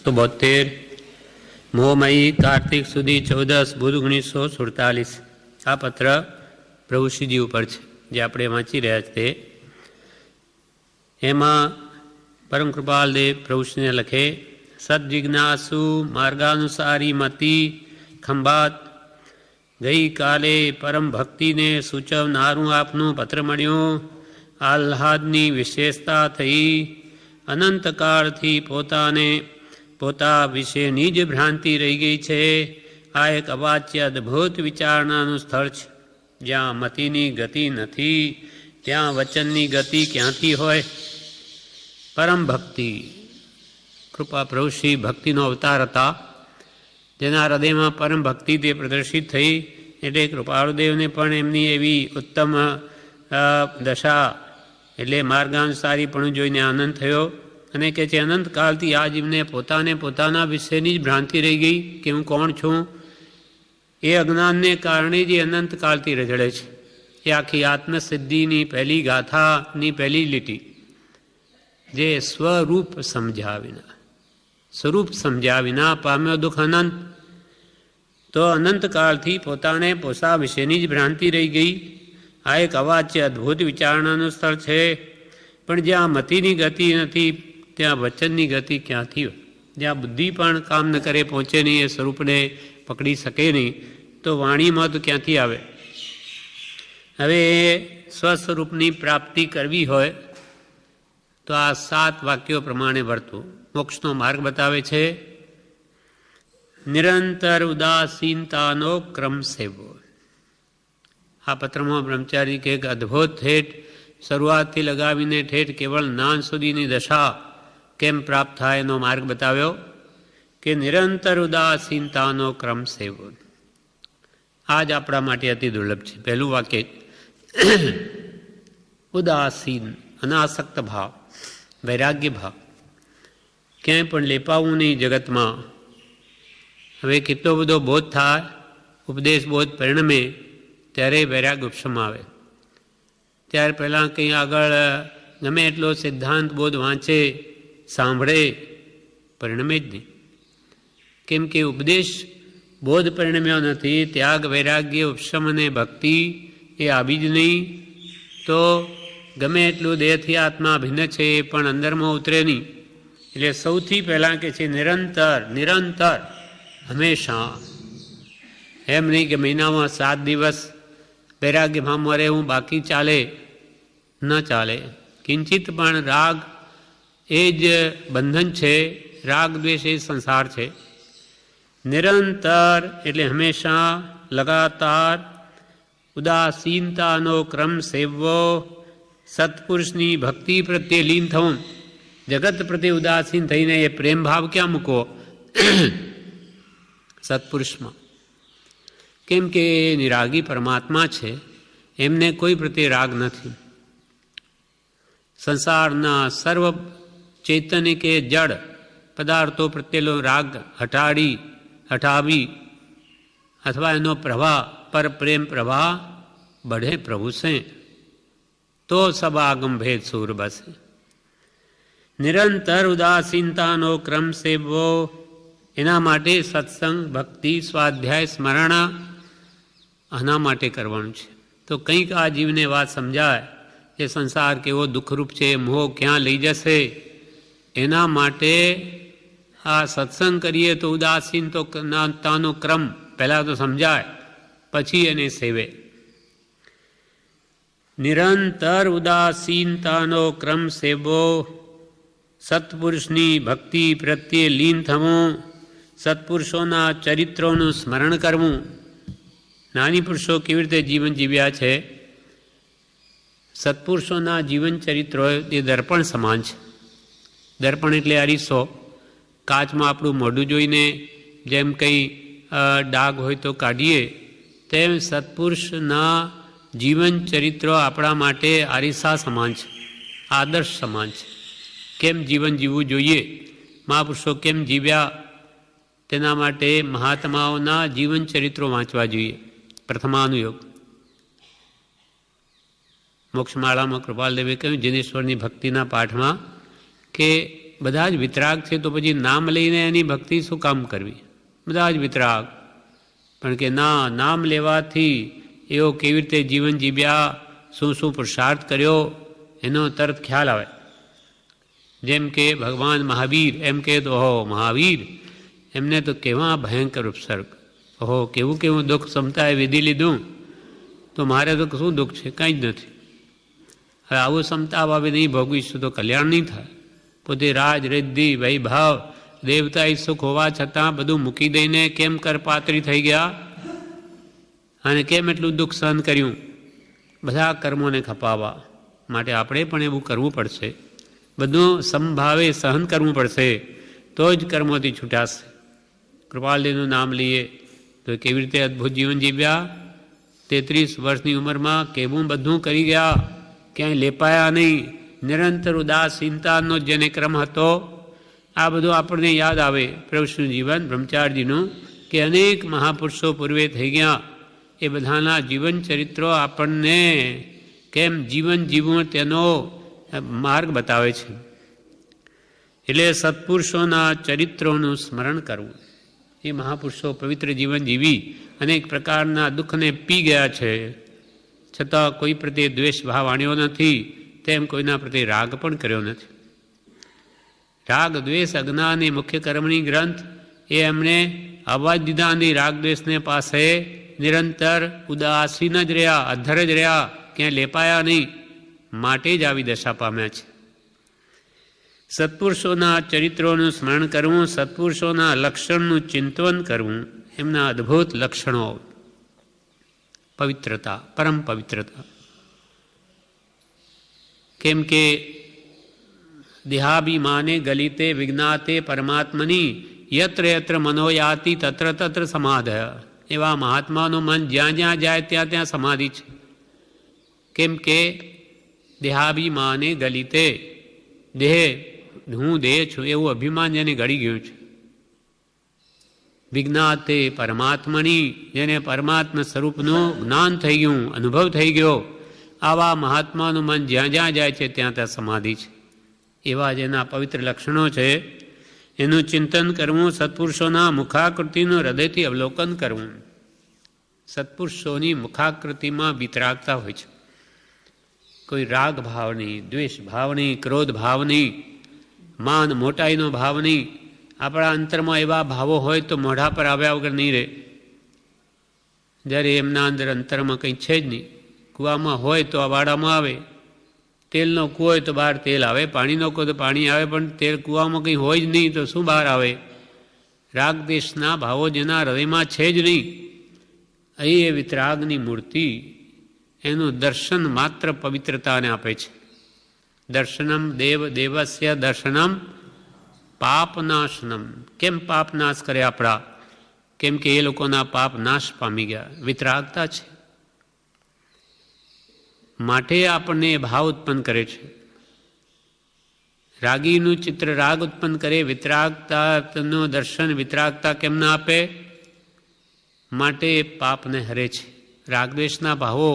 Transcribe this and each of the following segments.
172 મોહમયી કાર્તિક સુધી 14 બુધ 1947 આ પત્ર પ્રભુશ્રીજી ઉપર છે જે આપણે વાંચી રહ્યા છીએ. એમાં પરમ કૃપાલદેવ પ્રભુશ્રીને લખે, સદજિજ્ઞાસુ માર્ગાનુસારી મતિ ખંભાત, ગઈકાલે પરમ ભક્તિને સૂચવનારું આપનું પત્ર મળ્યું. આહ્લાદની વિશેષતા થઈ. અનંતકાળથી પોતા વિશેની જ ભ્રાંતિ રહી ગઈ છે. આ એક અવાચ્ય અદ્ભુત વિચારણાનું સ્થળ છે. જ્યાં મતિની ગતિ નથી ત્યાં વચનની ગતિ ક્યાંથી હોય? પરમ ભક્તિ કૃપા પ્રભુશ્રી ભક્તિનો અવતાર હતા, જેના હૃદયમાં પરમ ભક્તિ તે પ્રદર્શિત થઈ. એટલે કૃપાળુદેવને પણ એમની એવી ઉત્તમ દશા એટલે માર્ગાનુસારી પણ જોઈને આનંદ થયો. અને કે છે, અનંતકાળથી આ જીવને પોતાના વિશેની જ ભ્રાંતિ રહી ગઈ કે હું કોણ છું. એ અજ્ઞાનને કારણે જે અનંતકાળથી રજળે છે. એ આખી આત્મસિદ્ધિની પહેલી ગાથાની પહેલી લીટી, જે સ્વરૂપ સમજ્યા વિના પામ્યો દુઃખ અનંત. તો અનંતકાળથી પોતા વિશેની જ ભ્રાંતિ રહી ગઈ. આ એક અવાચ્ય અદ્ભુત વિચારણાનું સ્થળ છે. પણ જ્યાં મતિની ગતિ નથી ત્યાં વચનની ગતિ ક્યાંથી હોય? જ્યાં બુદ્ધિ પણ કામ ન કરે, પહોંચે નહીં, એ સ્વરૂપને પકડી શકે નહીં, તો વાણીમાં તો ક્યાંથી આવે? હવે સ્વસ્વરૂપની પ્રાપ્તિ કરવી હોય તો આ 7 વાક્યો પ્રમાણે વર્તવું. મોક્ષનો માર્ગ બતાવે છે. નિરંતર ઉદાસીનતાનો ક્રમ સેવો. આ પત્રમાં બ્રહ્મચારી કે અદ્ભુત ઠેઠ શરૂઆતથી લગાવીને ઠેઠ કેવળ જ્ઞાન સુધીની દશા કેમ પ્રાપ્ત થાય એનો માર્ગ બતાવ્યો કે નિરંતર ઉદાસીનતાનો ક્રમ સેવો. આ જ આપણા માટે અતિ દુર્લભ છે. પહેલું વાક્ય ઉદાસીન, અનાસક્ત ભાવ, વૈરાગ્ય ભાવ. ક્યાંય પણ લેપાવું નહીં જગતમાં. હવે કેટલો બધો બોધ થાય, ઉપદેશ બોધ પરિણમે ત્યારે વૈરાગ ઉપશમ આવે. ત્યાર પહેલાં કંઈ આગળ ગમે એટલો સિદ્ધાંત બોધ વાંચે, સાંભળે, પરિણમે જ નહીં. કેમ કે ઉપદેશ બોધ પરિણમ્યો નથી. ત્યાગ, વૈરાગ્ય, ઉપશમ અને ભક્તિ એ આવી જ નહીં. તો ગમે એટલું દેહથી આત્મા ભિન્ન છે પણ અંદરમાં ઉતરે નહીં. એટલે સૌથી પહેલાં કે છે નિરંતર હંમેશા. એમ નહીં કે મહિનામાં 7 દિવસ વૈરાગ્ય ભાવમાં રહેવું, બાકી ચાલે ન ચાલે. કિંચિત પણ રાગ એ જ બંધન છે, રાગ દ્વેષ એ સંસાર છે. નિરંતર એટલે હંમેશા, લગાતાર. ઉદાસીનતાનો ક્રમ સેવવો, સત્પુરુષની ભક્તિ પ્રત્યે લીન થવું. જગત પ્રત્યે ઉદાસીન થઈને એ પ્રેમ ભાવ ક્યાં મૂકવો? સત્પુરુષમાં. કેમ કે નિરાગી પરમાત્મા છે, એમને કોઈ પ્રત્યે રાગ નથી. સંસારના સર્વ ચૈતન્ય કે જડ પદાર્થો પ્રત્યેનો રાગ હટાવી અથવા એનો પ્રવાહ પર પ્રેમ પ્રવાહ बढ़े प्रभु से तो सब आगम भेद सूर बसे. નિરંતર ઉદાસીનતાનો ક્રમ સેવવો. એના માટે સત્સંગ, ભક્તિ, સ્વાધ્યાય, સ્મરણ આના માટે કરવાનું છે. તો કંઈક આ જીવને વાત સમજાય કે સંસાર કેવો દુઃખરૂપ છે, મોહ ક્યાં લઈ જશે. એના માટે આ સત્સંગ કરીએ તો ઉદાસીનતાનો ક્રમ પહેલાં તો સમજાય, પછી એને સેવે. નિરંતર ઉદાસીનતાનો ક્રમ સેવવો, સત્પુરુષની ભક્તિ પ્રત્યે લીન થવું, સત્પુરુષોના ચરિત્રોનું સ્મરણ કરવું. જ્ઞાની પુરુષો કેવી રીતે જીવન જીવ્યા છે, સત્પુરુષોના જીવન ચરિત્રો એ દર્પણ સમાન છે. દર્પણ એટલે અરીસો. કાચમાં આપણું મોઢું જોઈને જેમ કંઈ ડાઘ હોય તો કાઢીએ, તેમ સત્પુરુષના જીવન ચરિત્રો આપણા માટે આરીસા સમાન છે, આદર્શ સમાન છે. કેમ જીવન જીવવું જોઈએ, મહાપુરુષો કેમ જીવ્યા, તેના માટે મહાત્માઓના જીવન ચરિત્રો વાંચવા જોઈએ. પ્રથમાનુયોગ. મોક્ષમાળામાં કૃપાલદેવે કહ્યું, જીનેશ્વરની ભક્તિના પાઠમાં, કે બધા જ વિતરાગ છે, તો પછી નામ લઈને એની ભક્તિ શું કામ કરવી? બધા જ વિતરાગ. પણ કે ના, નામ લેવાથી એવો કેવી રીતે જીવન જીવ્યા, શું શું પુરુષાર્થ કર્યો, એનો તરત ખ્યાલ આવે. જેમ કે ભગવાન મહાવીર, એમ કહે તો ઓહો મહાવીર, એમને તો કેવા ભયંકર ઉપસર્ગ, ઓહો કેવું કેવું દુઃખ ક્ષમતાએ વિધી લીધું, તો મારે તો શું દુઃખ છે? કાંઈ જ નથી. હવે આવું ક્ષમતા ભાવે નહીં ભોગવીશું તો કલ્યાણ નહીં થાય. પોતે રાજ રિદ્ધિ વૈભાવ દેવતાઈ સુખ હોવા છતાં બધું મૂકી દઈને કેમ કરપાત્રી થઈ ગયા, અને કેમ એટલું દુઃખ સહન કર્યું? બધા કર્મોને ખપાવવા માટે આપણે પણ એવું કરવું પડશે. બધું સમભાવે સહન કરવું પડશે, તો જ કર્મોથી છૂટાશે. કૃપાલદેવનું નામ લઈએ તો કેવી રીતે અદ્ભુત જીવન જીવ્યા. 33 વર્ષની ઉંમરમાં કેવું બધું કરી ગયા, ક્યાંય લેપાયા નહીં. નિરંતર ઉદાસીનતાનો જેને ક્રમ હતો, આ બધું આપણને યાદ આવે. પ્રભુનું જીવન બ્રહ્મચારીજીનું, કે અનેક મહાપુરુષો પૂર્વે થઈ ગયા, એ બધાના જીવન ચરિત્રો આપણને કેમ જીવન જીવવું તેનો માર્ગ બતાવે છે. એટલે સત્પુરુષોના ચરિત્રોનું સ્મરણ કરવું. એ મહાપુરુષો પવિત્ર જીવન જીવી અનેક પ્રકારના દુઃખને પી ગયા છે, છતાં કોઈ પ્રત્યે દ્વેષ ભાવ આણ્યો નથી, તેમ કોઈના પ્રત્યે રાગ પણ કર્યો નથી. રાગ દ્વેષ અજ્ઞાની મુખ્ય કર્મણી ગ્રંથ એ એમણે આવવા જ દીધા નથી. રાગ દ્વેષને પાસે નિરંતર ઉદાસીન જ રહ્યા, અધ્ધર જ રહ્યા, ક્યાંય લેપાયા નહીં. માટે જ આવી દશા પામ્યા છે. સત્પુરુષોના ચરિત્રોનું સ્મરણ કરવું, સત્પુરુષોના લક્ષણનું ચિંતન કરવું, એમના અદ્ભુત લક્ષણો, પવિત્રતા, પરમ પવિત્રતા. કેમ કે દેહાભિમાને ગલિતે વિજ્ઞાતે પરમાત્મની યત્ર યત્ર મનોયાતિ તત્ર તત્ર સમાધય. એવા મહાત્માનું મન જ્યાં જ્યાં જાય ત્યાં ત્યાં સમાધિ છે. કેમ કે દેહાભિમાને ગલિતે, દેહ હું દેહ છું એવું અભિમાન જેને ગળી ગયું છે. વિજ્ઞાતે પરમાત્મની, જેને પરમાત્મા સ્વરૂપનું જ્ઞાન થઈ ગયું, અનુભવ થઈ ગયો, આવા મહાત્માનું મન જ્યાં જ્યાં જાય છે ત્યાં ત્યાં સમાધિ છે. એવા જેના પવિત્ર લક્ષણો છે એનું ચિંતન કરવું, સત્પુરુષોના મુખાકૃતિનું હૃદયથી અવલોકન કરવું. સત્પુરુષોની મુખાકૃતિમાં વિતરાગતા હોય છે. કોઈ રાગ ભાવ નહીં, દ્વેષ ભાવ નહીં, ક્રોધ ભાવ નહીં, માન મોટાઈનો ભાવ નહીં. આપણા અંતરમાં એવા ભાવો હોય તો મોઢા પર આવ્યા વગર નહીં રહે. જ્યારે એમના અંદર અંતરમાં કંઈ છે જ નહીં. કૂવામાં હોય તો આ વાડામાં આવે, તેલનો કૂવો હોય તો બહાર તેલ આવે, પાણીનો કૂવો તો પાણી આવે, પણ તેલ કૂવામાં કંઈ હોય જ નહીં તો શું બહાર આવે? રાગ દ્વેષના ભાવો જેના હૃદયમાં છે જ નહીં, અહીં એ વિતરાગની મૂર્તિ, એનું દર્શન માત્ર પવિત્રતાને આપે છે. દર્શનમ દેવ દેવસ્ય દર્શનમ પાપનાશનમ. કેમ પાપ નાશ કરે આપણા? કેમ કે એ લોકોના પાપ નાશ પામી ગયા, વિતરાગતા છે. માટે આપણને ભાવ ઉત્પન્ન કરે છે. રાગીનું ચિત્ર રાગ ઉત્પન્ન કરે, વિતરાગતાનું દર્શન વિતરાગતા કેમ ના આપે? માટે પાપને હરે છે. રાગદ્વેષના ભાવો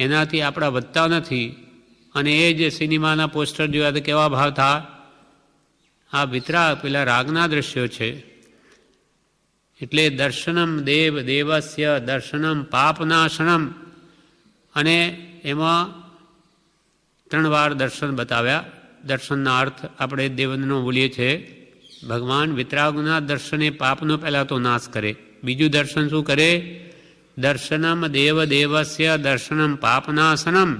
એનાથી આપણા વધતા નથી. અને એ જે સિનેમાના પોસ્ટર જોયા તો કેવા ભાવ થા? આ વિતરાગ પેલા રાગના દ્રશ્યો છે. એટલે દર્શનમ દેવ દેવસ્ય દર્શનમ પાપનાશનમ. અને એમાં 3 વાર દર્શન બતાવ્યા. દર્શનના અર્થ આપણે દેવનો બોલીએ છીએ. ભગવાન વિતરાગના દર્શને પાપનો પહેલાં તો નાશ કરે. બીજું દર્શન શું કરે? દર્શનમ દેવ દેવસ્ય દર્શનમ પાપનાશનમ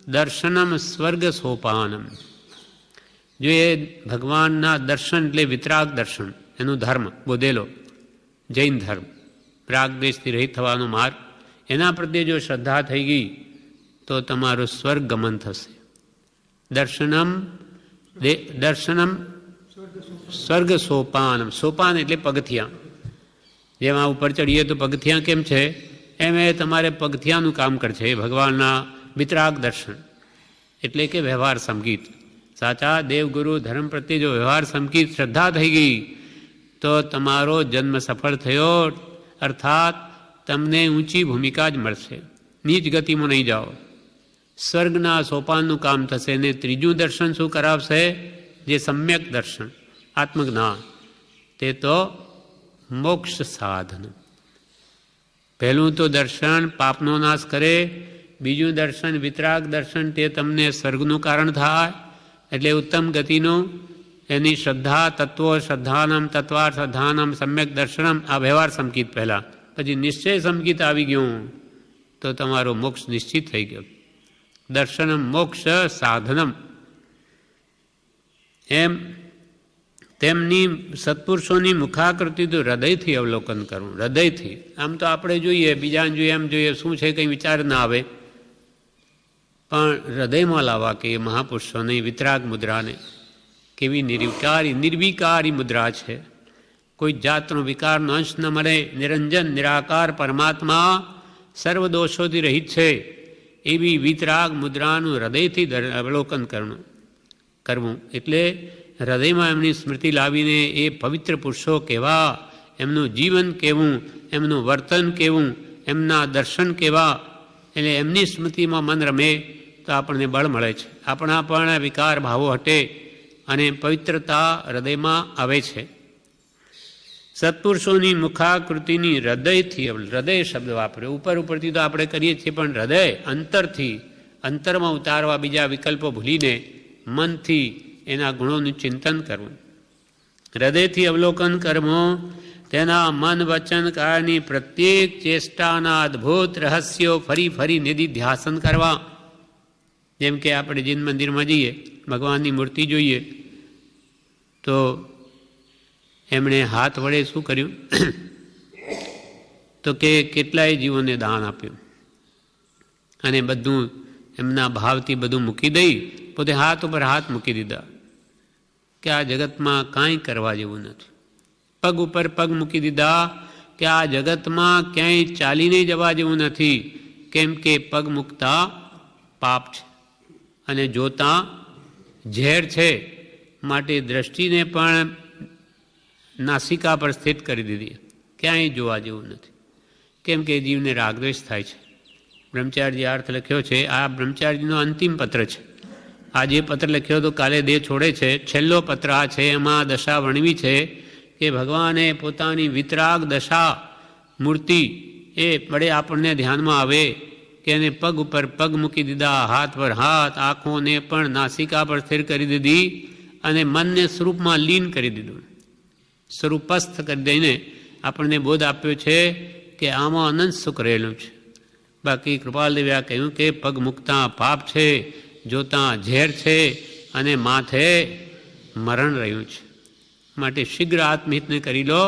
દર્શનમ સ્વર્ગ સોપાનમ. જો એ ભગવાનના દર્શન એટલે વિતરાગ દર્શન, એનું ધર્મ બોધેલો જૈન ધર્મ, રાગ દ્વેષથી રહિત થવાનો માર્ગ, એના પ્રત્યે જો શ્રદ્ધા થઈ ગઈ તો તમારું સ્વર્ગ ગમન થશે. દર્શનમ સ્વર્ગ સોપાનમ. સોપાન એટલે પગથિયાં. જેમાં ઉપર ચડીએ તો પગથિયાં કેમ છે, એમ એ તમારે પગથિયાંનું કામ કરશે. ભગવાનના વિતરાગ દર્શન એટલે કે વ્યવહાર સંગીત. સાચા દેવગુરુ ધર્મ પ્રત્યે જો વ્યવહાર સંગીત શ્રદ્ધા થઈ ગઈ તો તમારો જન્મ સફળ થયો, અર્થાત તમને ઊંચી ભૂમિકા જ મળશે, નીચ ગતિમાં નહીં જાઓ. સ્વર્ગના સોપાનનું કામ થશે. ને ત્રીજું દર્શન શું કરાવશે? જે સમ્યક દર્શન આત્મજ્ઞાન તે તો મોક્ષ સાધન. પહેલું તો દર્શન પાપનો નાશ કરે, બીજું દર્શન વિતરાગ દર્શન તે તમને સ્વર્ગનું કારણ થાય, એટલે ઉત્તમ ગતિનું એની શ્રદ્ધા તત્વો શ્રદ્ધાનમ તત્વાર શ્રદ્ધાનમ સમ્યક દર્શનમ આ વ્યવહાર સંકિત પહેલાં, પછી નિશ્ચય સંકિત આવી ગયું તો તમારો મોક્ષ નિશ્ચિત થઈ ગયો. દર્શનમ મોક્ષ સાધનમ. એમ તેમની સત્પુરુષોની મુખાકૃતિ તો હૃદયથી અવલોકન કરવું, હૃદયથી. આમ તો આપણે જોઈએ બીજાને જોઈએ એમ જોઈએ શું છે કંઈ વિચાર ના આવે, પણ હૃદયમાં લાવવા કે એ મહાપુરુષોની વિતરાગ મુદ્રાને કેવી નિર્વિકારી મુદ્રા છે, કોઈ જાતનો વિકારનો અંશ ન મળે, નિરંજન નિરાકાર પરમાત્મા સર્વ દોષોથી રહિત છે એવી વિતરાગ મુદ્રાનું હૃદયથી અવલોકન કરવું. એટલે હૃદયમાં એમની સ્મૃતિ લાવીને એ પવિત્ર પુરુષો કેવા, એમનું જીવન કેવું, એમનું વર્તન કેવું, એમના દર્શન કેવા, એટલે એમની સ્મૃતિમાં મન રમે તો આપણને બળ મળે છે, આપણા પણ વિકાર ભાવો હટે અને પવિત્રતા હૃદયમાં આવે છે. સત્પુરુષોની મુખાકૃતિની હૃદયથી, હૃદય શબ્દ વાપર્યો, ઉપરથી તો આપણે કરીએ છીએ, પણ હૃદય અંતરથી, અંતરમાં ઉતારવા, બીજા વિકલ્પો ભૂલીને મનથી એના ગુણોનું ચિંતન કરવું, હૃદયથી અવલોકન કરવું, તેના મન વચન કાળની પ્રત્યેક ચેષ્ટાના અદ્ભુત રહસ્યો ફરી ફરી નિધિધ્યાસન કરવા. જેમ કે આપણે જૈન મંદિરમાં જઈએ, ભગવાનની મૂર્તિ જોઈએ તો એમણે હાથ વડે શું કર્યું તો કે કેટલાય જીવોને દાન આપ્યું અને બધું એમના ભાવથી બધું મૂકી દઈ પોતે હાથ ઉપર હાથ મૂકી દીધા કે આ જગતમાં કાંઈ કરવા જેવું નથી. પગ ઉપર પગ મૂકી દીધા કે આ જગતમાં ક્યાંય ચાલીને જવા જેવું નથી, કેમ કે પગ મૂકતા પાપ છે અને જોતા ઝેર છે, માટે દ્રષ્ટિને પણ નાસિકા પર સ્થિત કરી દીધી, ક્યાંય જોવા જેવું નથી, કેમ કે જીવને રાગદ્વેષ થાય છે. બ્રહ્મચારી અર્થ લખ્યો છે, આ બ્રહ્મચારીનો અંતિમ પત્ર છે. આ જે પત્ર લખ્યો તો કાલે દેહ છોડે છે, છેલ્લો પત્ર આ છે. એમાં દશા વર્ણવી છે કે ભગવાને પોતાની વિતરાગ દશા મૂર્તિ એ વડે આપણને ધ્યાનમાં આવે કે એને પગ ઉપર પગ મૂકી દીધા, હાથ પર હાથ, આંખોને પણ નાસિકા પર સ્થિર કરી દીધી અને મનને સ્વરૂપમાં લીન કરી દીધું, સ્વરૂપસ્થ કરી દઈને આપણને બોધ આપ્યો છે કે આમાં અનંત સુખ રહેલું છે. બાકી કૃપાલદેવ્યા કહ્યું કે પગ મૂકતા પાપ છે, જોતા ઝેર છે અને માથે મરણ રહ્યું છે, માટે શીઘ્ર આત્મહિતને કરી લો,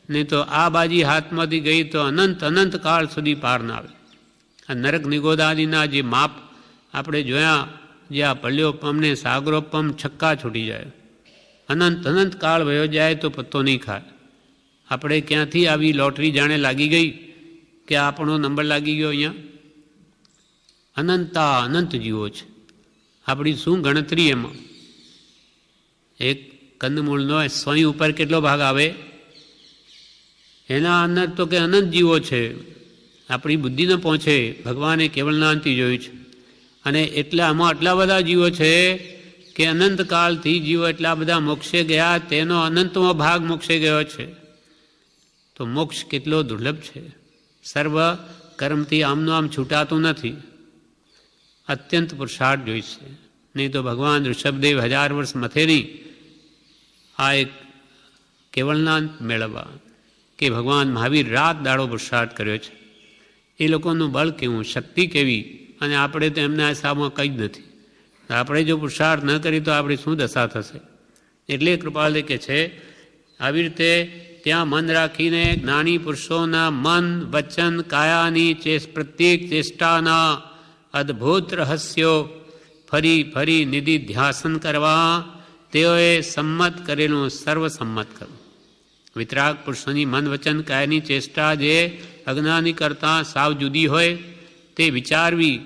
નહીં તો આ બાજી હાથમાંથી ગઈ તો અનંત અનંત કાળ સુધી પાર ના આવે. આ નરક નિગોદાદિના જે માપ આપણે જોયા, જે આ પલ્યોપમ ને સાગરોપમ છક્કા છૂટી જાય, અનંત અનંત કાળ વયો જાય તો પત્તો નહીં ખાય. આપણે ક્યાંથી આવી લોટરી જાણે લાગી ગઈ કે આપણો નંબર લાગી ગયો અહીંયા? અનંત જીવો છે, આપણી શું ગણતરી એમાં? એક કંદમૂળનો સ્વયં ઉપર કેટલો ભાગ આવે? એના અંદર તો કે અનંત જીવો છે, આપણી બુદ્ધિ ન પહોંચે. ભગવાને કેવલનાંતિ જોયું છે અને એટલા આમાં આટલા બધા જીવો છે કે અનંતકાળથી જીવો એટલા બધા મોક્ષે ગયા, તેનો અનંતમો ભાગ મોક્ષે ગયો છે. તો મોક્ષ કેટલો દુર્લભ છે, સર્વ કર્મથી આમનું આમ છૂટાતું નથી, અત્યંત પુરુષાર્થ જોઈશે. નહીં તો ભગવાન ઋષભદેવ 1000 વર્ષ મથેરી આ એક કેવલનાંત મેળવવા, કે ભગવાન મહાવીર રાત દાડો પુરુષાર્થ કર્યો છે, એ લોકોનું બળ કેવું, શક્તિ કેવી, અને આપણે તો એમના હિસાબમાં કંઈ જ નથી. આપણે જો પુરુષાર્થ ન કરી તો આપણી શું દશા થશે? એટલે કૃપાળે કે છે આવી રીતે ત્યાં મન રાખીને જ્ઞાની પુરુષોના મન વચન કાયાની પ્રત્યેક ચેષ્ટાના અદ્ભુત રહસ્યો ફરી ફરી નિધિ ધ્યાસન કરવા, તેઓએ સંમત કરેલું સર્વસંમત કરવું. વિતરાગ પુરુષોની મન વચન કાયાની ચેષ્ટા જે અજ્ઞાની કરતાં સાવ જુદી હોય તે વિચારવી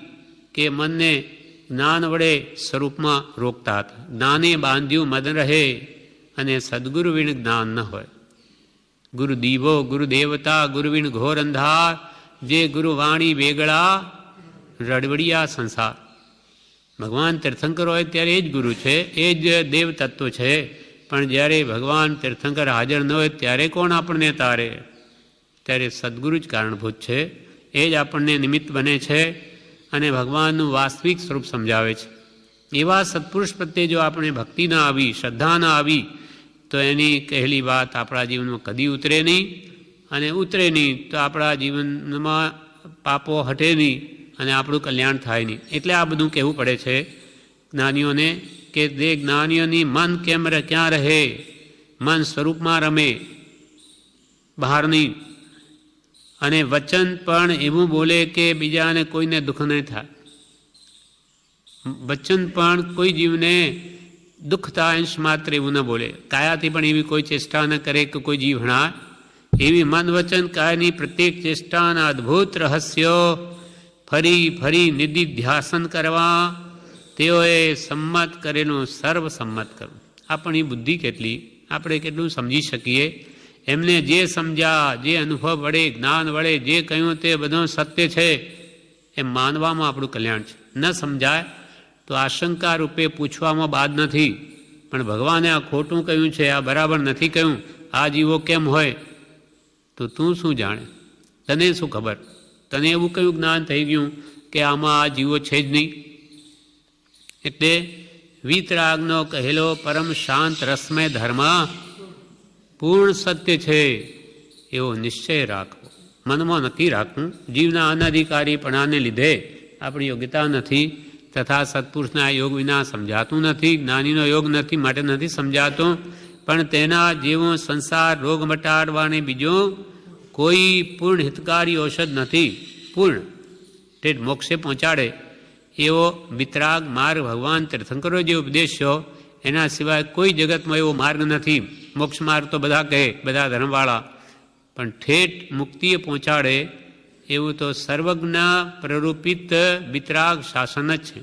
કે મનને જ્ઞાન વડે સ્વરૂપમાં રોકતા હતા. જ્ઞાને બાંધ્યું મન રહે અને સદગુરુ વિણ જ્ઞાન ન હોય. ગુરુ દીવો ગુરુ દેવતા ગુરુ વિણ ઘોર અંધાર, જે ગુરુ વાણી વેગળા રડવડિયા સંસાર. ભગવાન તીર્થંકર હોય ત્યારે એ જ ગુરુ છે, એ જ દેવ તત્વ છે. પણ જ્યારે ભગવાન તીર્થંકર હાજર ન હોય ત્યારે કોણ આપણને તારે? ત્યારે સદગુરુ જ કારણભૂત છે. એ જ આપણને નિમિત્ત બને છે અને ભગવાનનું વાસ્તવિક સ્વરૂપ સમજાવે છે. એવા સત્પુરુષ પ્રત્યે જો આપણે ભક્તિ ના આવી, શ્રદ્ધા ના આવી, તો એની કહેલી વાત આપણા જીવનમાં કદી ઉતરે નહીં. અને ઉતરે નહીં તો આપણા જીવનમાં પાપો હટે નહીં અને આપણું કલ્યાણ થાય નહીં. એટલે આ બધું કહેવું પડે છે જ્ઞાનીઓને કે તે જ્ઞાનીઓની મન કેમ ક્યાં રહે? મન સ્વરૂપમાં રમે, બહાર નહીં. અને વચન પણ એવું બોલે કે બીજાને કોઈને દુઃખ નહીં થાય. વચન પણ કોઈ જીવને દુઃખ થાય અંશ માત્ર એવું ન બોલે. કાયાથી પણ એવી કોઈ ચેષ્ટા ન કરે કે કોઈ જીવ હણાય. એવી મન વચન કાયની પ્રત્યેક ચેષ્ટાના અદ્ભુત રહસ્યો ફરી ફરી નિધિધ્યાસન કરવા, તેઓએ સંમત કરેલું સર્વસંમત કરવું. આપણી બુદ્ધિ કેટલી, આપણે કેટલું સમજી શકીએ? એમને જે સમજ્યા, જે અનુભવ વડે, જ્ઞાન વડે જે કહ્યું તે બધું સત્ય છે એ માનવામાં આપણું કલ્યાણ છે. ન સમજાય તો આશંકા રૂપે પૂછવામાં બાદ નથી. પણ ભગવાને આ ખોટું કહ્યું છે, આ બરાબર નથી કહ્યું, આ જીવો કેમ હોય? તો તું શું જાણે? તને શું ખબર? તને એવું કયું જ્ઞાન થઈ ગયું કે આમાં આ જીવો છે જ નહીં? એટલે વીતરાગનો કહેલો પરમ શાંત રસમય ધર્મ પૂર્ણ સત્ય છે એવો નિશ્ચય રાખવો, મનમાં નક્કી રાખવું. જીવના અનધિકારીપણાને લીધે આપણી યોગ્યતા નથી, તથા સત્પુરુષના યોગ વિના સમજાતું નથી. જ્ઞાનીનો યોગ નથી માટે નથી સમજાતો. પણ તેના જેવો સંસાર રોગ મટાડવાને બીજો કોઈ પૂર્ણ હિતકારી ઔષધ નથી. પૂર્ણ ઠેઠ મોક્ષે પહોંચાડે એવો વિતરાગ માર્ગ ભગવાન તીર્થંકરો જે ઉપદેશ્યો, એના સિવાય કોઈ જગતમાં એવો માર્ગ નથી. મોક્ષ માર્ગ તો બધા કહે, બધા ધર્મવાળા, પણ ઠેઠ મુક્તિએ પહોંચાડે એવું તો સર્વજ્ઞ પ્રરૂપિત વિતરાગ શાસન જ છે.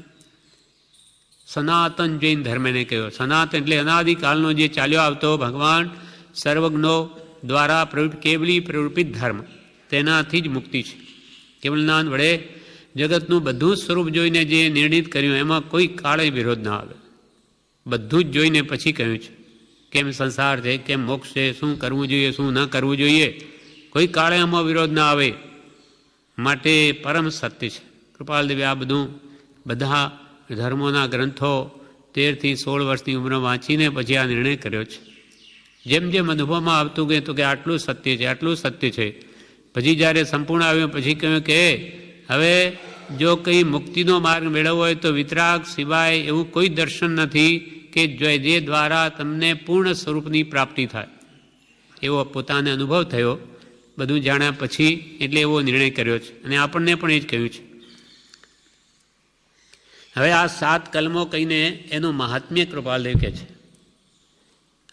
સનાતન જૈન ધર્મને કહ્યો. સનાતન એટલે અનાદિકાળનો જે ચાલ્યો આવતો ભગવાન સર્વજ્ઞો દ્વારા કેવલી પ્રરૂપિત ધર્મ, તેનાથી જ મુક્તિ છે. કેવલ જ્ઞાન વડે જગતનું બધું સ્વરૂપ જોઈને જે નિર્ણિત કર્યું એમાં કોઈ કાળે વિરોધ ના આવે. બધું જ જોઈને પછી કહ્યું છે કેમ સંસાર છે, કેમ મોક્ષ છે, શું કરવું જોઈએ, શું ન કરવું જોઈએ, કોઈ કાળે આમાં વિરોધ ના આવે. માટે પરમ સત્ય છે. કૃપાલદેવે આ બધું બધા ધર્મોના ગ્રંથો 13 થી 16 વર્ષની ઉંમરે વાંચીને પછી આ નિર્ણય કર્યો છે. જેમ જેમ અનુભવમાં આવતું ગયું તો કે આટલું સત્ય છે, આટલું સત્ય છે. પછી જ્યારે સંપૂર્ણ આવ્યું પછી કહ્યું કે હવે જો કંઈ મુક્તિનો માર્ગ મેળવવો હોય તો વિતરાગ સિવાય એવું કોઈ દર્શન નથી કે જે દ્વારા તમને પૂર્ણ સ્વરૂપની પ્રાપ્તિ થાય. એવો પોતાને અનુભવ થયો બધું જાણ્યા પછી, એટલે એવો નિર્ણય કર્યો છે. અને આપણને પણ એ જ કહ્યું છે. હવે આ 7 કલમો કહીને એનું મહાત્મ્ય કૃપાલદેવ કહે છે.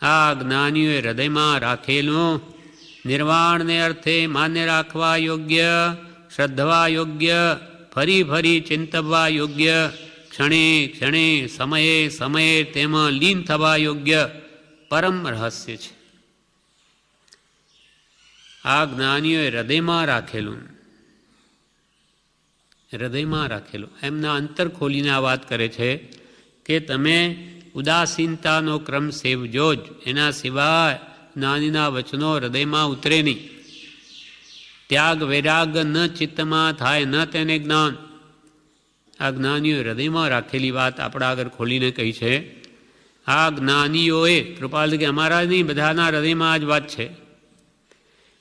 આ જ્ઞાનીઓએ હૃદયમાં રાખેલું નિર્વાણને અર્થે માન્ય રાખવા યોગ્ય, શ્રદ્ધવા યોગ્ય, ફરી ફરી ચિંતવવા યોગ્ય, ક્ષણે ક્ષણે સમયે સમયે તેમાં લીન થવા યોગ્ય પરમ રહસ્ય છે. આ જ્ઞાનીઓએ હૃદયમાં રાખેલું, હૃદયમાં રાખેલું. એમના અંતર ખોલીને આ વાત કરે છે કે તમે ઉદાસીનતાનો ક્રમ સેવજો જ, એના સિવાય જ્ઞાનીના વચનો હૃદયમાં ઉતરે નહીં. ત્યાગ વૈરાગ ન ચિત્તમાં થાય ન તેને જ્ઞાન. આ જ્ઞાનીઓ હૃદયમાં રાખેલી વાત આપણા આગળ ખોલીને કહી છે. આ જ્ઞાનીઓએ, કૃપાલ કે અમારા નહીં, બધાના હૃદયમાં જ વાત છે.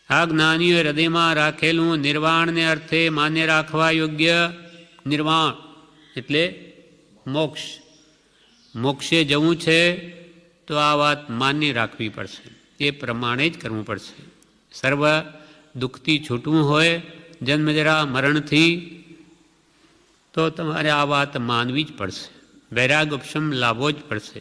આ જ્ઞાનીઓએ હૃદયમાં રાખેલું નિર્વાણને અર્થે માન્ય રાખવા યોગ્ય. નિર્વાણ એટલે મોક્ષ. મોક્ષે જવું છે તો આ વાત માન્ય રાખવી પડશે, એ પ્રમાણે જ કરવું પડશે. સર્વ દુઃખથી છૂટવું હોય જન્મજરા મરણથી, તો તમારે આ વાત માનવી જ પડશે, વૈરાગ ઉપશમ લાવવો જ પડશે.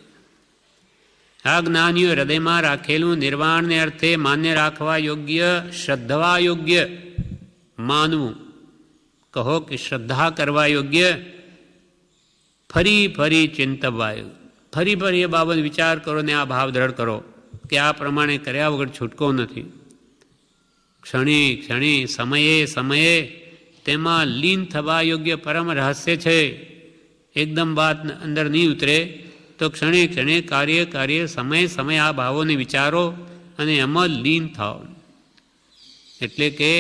આ જ્ઞાનીઓ હૃદયમાં રાખેલું નિર્વાણને અર્થે માન્ય રાખવા યોગ્ય, શ્રદ્ધવા યોગ્ય, માનવું, કહો કે શ્રદ્ધા કરવા યોગ્ય, ફરી ફરી ચિંતવવા યોગ્ય. ફરી ફરી એ બાબત વિચાર કરો ને આ ભાવ દ્રઢ કરો કે આ પ્રમાણે કર્યા વગર છૂટકો નથી. ક્ષણે ક્ષણે સમયે સમયે તેમાં લીન થવા યોગ્ય પરમ રહસ્ય છે. એકદમ વાત અંદર નહીં ઉતરે તો ક્ષણે ક્ષણે કાર્ય સમય આ ભાવોને વિચારો અને એમાં લીન થાઓ. એટલે કે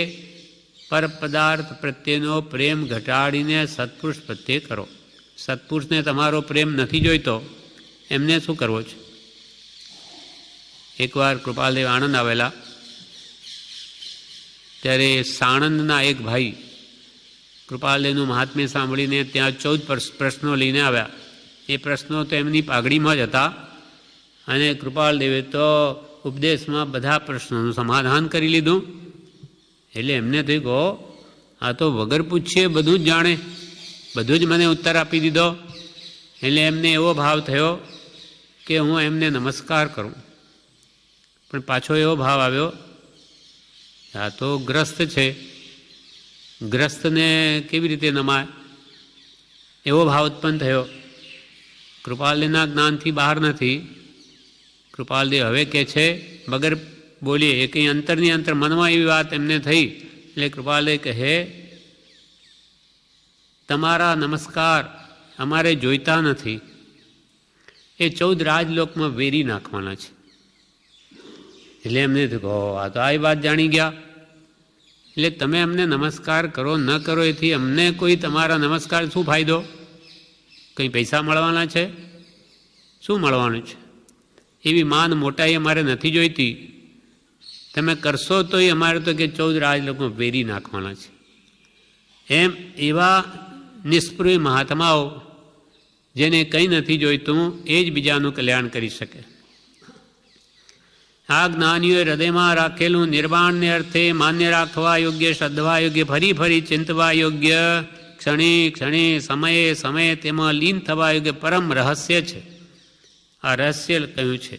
પરપદાર્થ પ્રત્યેનો પ્રેમ ઘટાડીને સત્પુરુષ પ્રત્યે કરો. સત્પુરુષને તમારો પ્રેમ નથી જોઈતો, એમને શું કરવો છે? એકવાર કૃપાલદેવ આણંદ આવેલા ત્યારે સાણંદના એક ભાઈ કૃપાલદેવનું મહાત્મ્ય સાંભળીને ત્યાં 14 પ્રશ્નો લઈને આવ્યા. એ પ્રશ્નો તો એમની પાઘડીમાં જ હતા અને કૃપાલદેવે તો ઉપદેશમાં બધા પ્રશ્નોનું સમાધાન કરી લીધું. એટલે એમને થયું કહો આ તો વગર પૂછીએ બધું જ જાણે, બધું જ મને ઉત્તર આપી દીધો. એટલે એમને એવો ભાવ થયો કે હું એમને નમસ્કાર કરું. પણ પાછો એવો ભાવ આવ્યો આ તો ગ્રસ્ત છે, ગ્રસ્તને કેવી રીતે નમાય, એવો ભાવ ઉત્પન્ન થયો. કૃપાલદેવના જ્ઞાનથી બહાર નથી. કૃપાલદેવ હવે કહે છે વગર બોલીએ, એ કંઈ અંતરની અંતર મનમાં એવી વાત એમને થઈ. એટલે કૃપાલદેવ કહે તમારા નમસ્કાર અમારે જોઈતા નથી, એ 14 રાજલોકમાં વેરી નાખવાના છે. એટલે એમને કહો આ તો આ વાત જાણી ગયા. એટલે તમે અમને નમસ્કાર કરો ન કરો એથી અમને કોઈ તમારા નમસ્કાર શું ફાયદો? કંઈ પૈસા મળવાના છે? શું મળવાનું છે? એવી માન મોટાઈ અમારે નથી જોઈતી. તમે કરશો તોય અમારે તો કે 14 રાજલોકમાં વેરી નાખવાના છે. એમ એવા નિષ્પૃહ મહાત્માઓ જેને કંઈ નથી જોઈતું એ જ બીજાનું કલ્યાણ કરી શકે. આ જ્ઞાનીઓએ હૃદયમાં રાખેલું નિર્વાણને અર્થે માન્ય રાખવા યોગ્ય, શ્રદ્ધવા યોગ્ય, ફરી ફરી ચિંતવા યોગ્ય, ક્ષણે ક્ષણે સમયે તેમાં લીન થવા યોગ્ય પરમ રહસ્ય છે. આ રહસ્ય કહ્યું છે.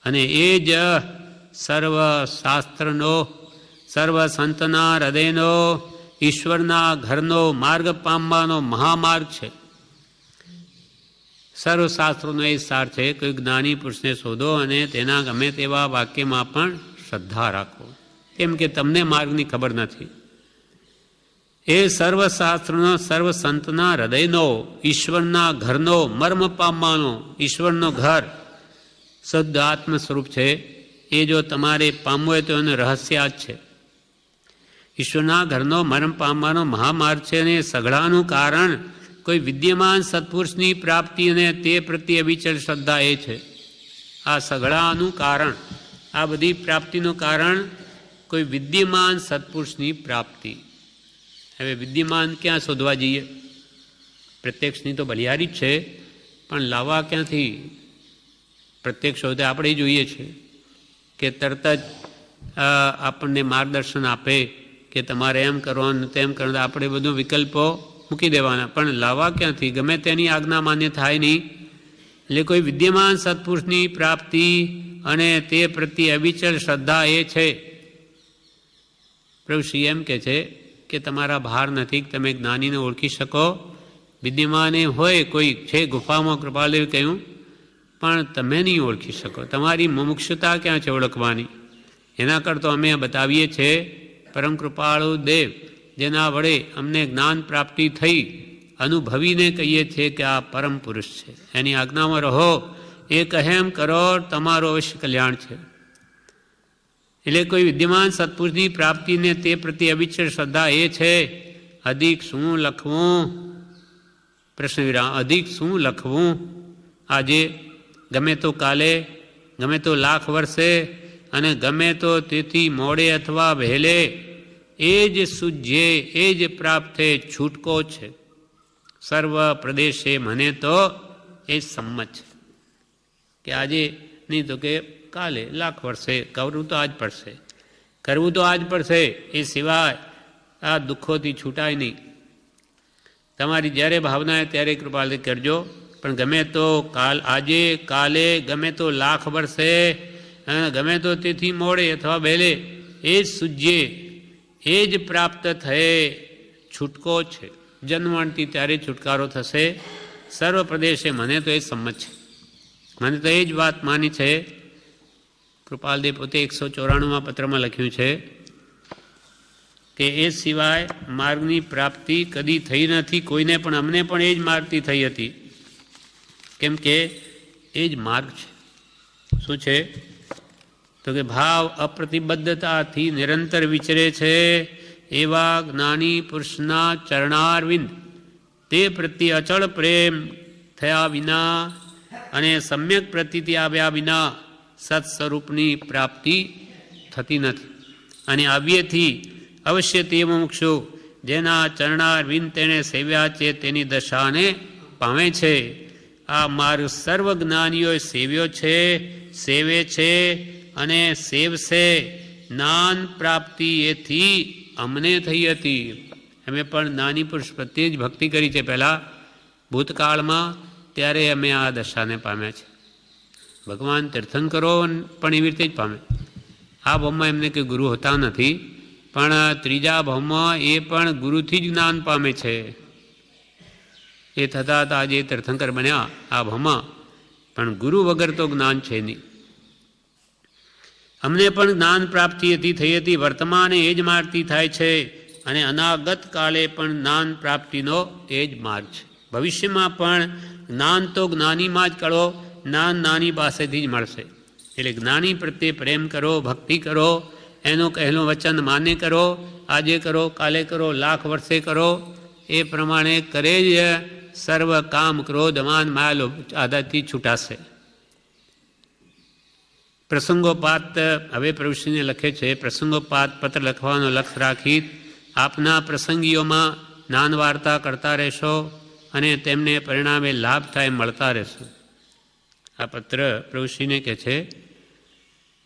અને એ જ સર્વ શાસ્ત્રનો, સર્વ સંતના હૃદયનો, ઈશ્વરના ઘરનો માર્ગ પામવાનો મહામાર્ગ છે. સર્વશાસ્ત્રોનો એ સાર છે. કોઈ જ્ઞાની પુરુષને શોધો અને તેના ગમે તેવા વાક્યમાં પણ શ્રદ્ધા રાખો, કેમ કે તમને માર્ગની ખબર નથી. એ સર્વશાસ્ત્રનો, સર્વ સંતના હૃદયનો, ઈશ્વરના ઘરનો મર્મ પામવાનો, ઈશ્વરનો ઘર શુદ્ધ આત્મ સ્વરૂપ છે. એ જો તમારે પામવું હોય તો એનું રહસ્ય જ છે. ઈશ્વરના ઘરનો મર્મ પામવાનો મહામાર્ગ છે. અને સઘળાનું કારણ કોઈ વિદ્યમાન સત્પુરુષની પ્રાપ્તિ અને તે પ્રત્યે અવિચલ શ્રદ્ધા એ છે. આ સઘળાનું કારણ, આ બધી પ્રાપ્તિનું કારણ કોઈ વિદ્યમાન સત્પુરુષની પ્રાપ્તિ. હવે વિદ્યમાન ક્યાં શોધવા જઈએ? પ્રત્યક્ષની તો બલિહારી જ છે, પણ લાવવા ક્યાંથી? પ્રત્યક્ષ શોધે આપણે જોઈએ છે કે તરત જ આપણને માર્ગદર્શન આપે કે તમારે એમ કરવાનું તેમ કરવાનું. આપણે બધું વિકલ્પો મૂકી દેવાના, પણ લાવવા ક્યાંથી? ગમે તેની આજ્ઞા માન્ય થાય નહીં. એટલે કોઈ વિદ્યમાન સત્પુરુષની પ્રાપ્તિ અને તે પ્રત્યે અવિચલ શ્રદ્ધા એ છે. પ્રભુ શ્રી એમ કહે છે કે તમારા ભાર નથી કે તમે જ્ઞાનીને ઓળખી શકો. વિદ્યમાન એ હોય કોઈ છે ગુફામાં, કૃપાલદેવે કહ્યું, પણ તમે નહીં ઓળખી શકો. તમારી મુમુક્ષુતા ક્યાં છે ઓળખવાની? એના કરતાં અમે બતાવીએ છીએ પરમ કૃપાળુ દેવ જેના વડે અમને જ્ઞાન પ્રાપ્તિ થઈ, અનુભવીને કહીએ છીએ કે આ પરમ પુરુષ છે. એની આજ્ઞામાં રહો, એ કહે એમ કરો, તમારું અવશ્ય કલ્યાણ છે. એટલે કોઈ વિદ્યમાન સત્પુરુષની પ્રાપ્તિને તે પ્રત્યે અવિચલ શ્રદ્ધા એ છે. અધિક શું લખવું? પ્રશ્ન વિરામ. અધિક શું લખવું? આજે ગમે તો કાલે, ગમે તો લાખ વર્ષે અને ગમે તો તેથી મોડે અથવા વહેલે એ જ સૂજ્યે, એ જ પ્રાપ્તે છૂટકો છે. સર્વ પ્રદેશે મને તો એ સંમત છે કે આજે નહીં તો કે કાલે, લાખ વર્ષે કરવું તો આજ પડશે, કરવું તો આજ પડશે. એ સિવાય આ દુઃખોથી છૂટાય નહીં. તમારી જ્યારે ભાવના ત્યારે કૃપાલથી કરજો, પણ ગમે તો આજે કાલે, ગમે તો લાખ વર્ષે, ગમે તો તેથી મોડે અથવા વહેલે એ જ સૂજ્યે, એ જ પ્રાપ્ત થયે છૂટકો છે. જન્મણથી ત્યારે છુટકારો થશે. સર્વ પ્રદેશે મને તો એ સંમત છે. મને તો એ જ વાત માની છે. કૃપાલદેવ પોતે 194માં પત્રમાં લખ્યું છે કે એ સિવાય માર્ગની પ્રાપ્તિ કદી થઈ નથી કોઈને, પણ અમને પણ એ જ માર્ગથી થઈ હતી. કેમ કે એ જ માર્ગ છે. શું છે? તો કે ભાવ અપ્રતિબદ્ધતાથી નિરંતર વિચરે છે એવા જ્ઞાની પુરુષના ચરણારવિંદ તે પ્રત્યે અચળ પ્રેમ થયા વિના અને સમ્યક પ્રતીતિ આવ્યા વિના સત્સ્વરૂપની પ્રાપ્તિ થતી નથી. અને આવ્યેથી અવશ્ય તે મુમુક્ષુ જેના ચરણારવિંદ તેણે સેવ્યા છે તેની દશાને પામે છે. આ માર્ગ સર્વ જ્ઞાનીઓએ સેવ્યો છે, સેવે છે અને સેવશે. જ્ઞાન પ્રાપ્તિ એથી અમને થઈ હતી. અમે પણ જ્ઞાની પુરુષ પ્રત્યે જ ભક્તિ કરી છે પહેલાં ભૂતકાળમાં, ત્યારે અમે આ દશાને પામ્યા છે. ભગવાન તીર્થંકરો પણ એવી રીતે જ પામે. આ ભાવમાં એમને કંઈ ગુરુ હોતા નથી, પણ ત્રીજા ભાવમાં એ પણ ગુરુથી જ જ્ઞાન પામે છે. એ થતાં હતા આજે તીર્થંકર બન્યા આ ભાવમાં, પણ ગુરુ વગર તો જ્ઞાન છે નહીં. અમને પણ જ્ઞાન પ્રાપ્તિથી થઈ હતી, વર્તમાને એ જ માર્ગથી થાય છે અને અનાગત કાળે પણ જ્ઞાન પ્રાપ્તિનો એ જ માર્ગ છે. ભવિષ્યમાં પણ જ્ઞાન તો જ્ઞાનીમાં જ કરો, જ્ઞાન જ્ઞાની પાસેથી જ મળશે. એટલે જ્ઞાની પ્રત્યે પ્રેમ કરો, ભક્તિ કરો, એનું કહેલું વચન માન્ય કરો, આજે કરો, કાલે કરો, લાખ વર્ષે કરો. એ પ્રમાણે કરે જ સર્વ કામ ક્રોધ માન માયા લોભ આદતથી છૂટાશે. પ્રસંગોપાત હવે પ્રભુશ્રીને લખે છે, પ્રસંગોપાત પત્ર લખવાનો લક્ષ્ય રાખી આપના પ્રસંગીઓમાં જ્ઞાન વાર્તા કરતા રહેશો અને તેમને પરિણામે લાભ થાય મળતા રહેશો. આ પત્ર પ્રભુશ્રીને કહે છે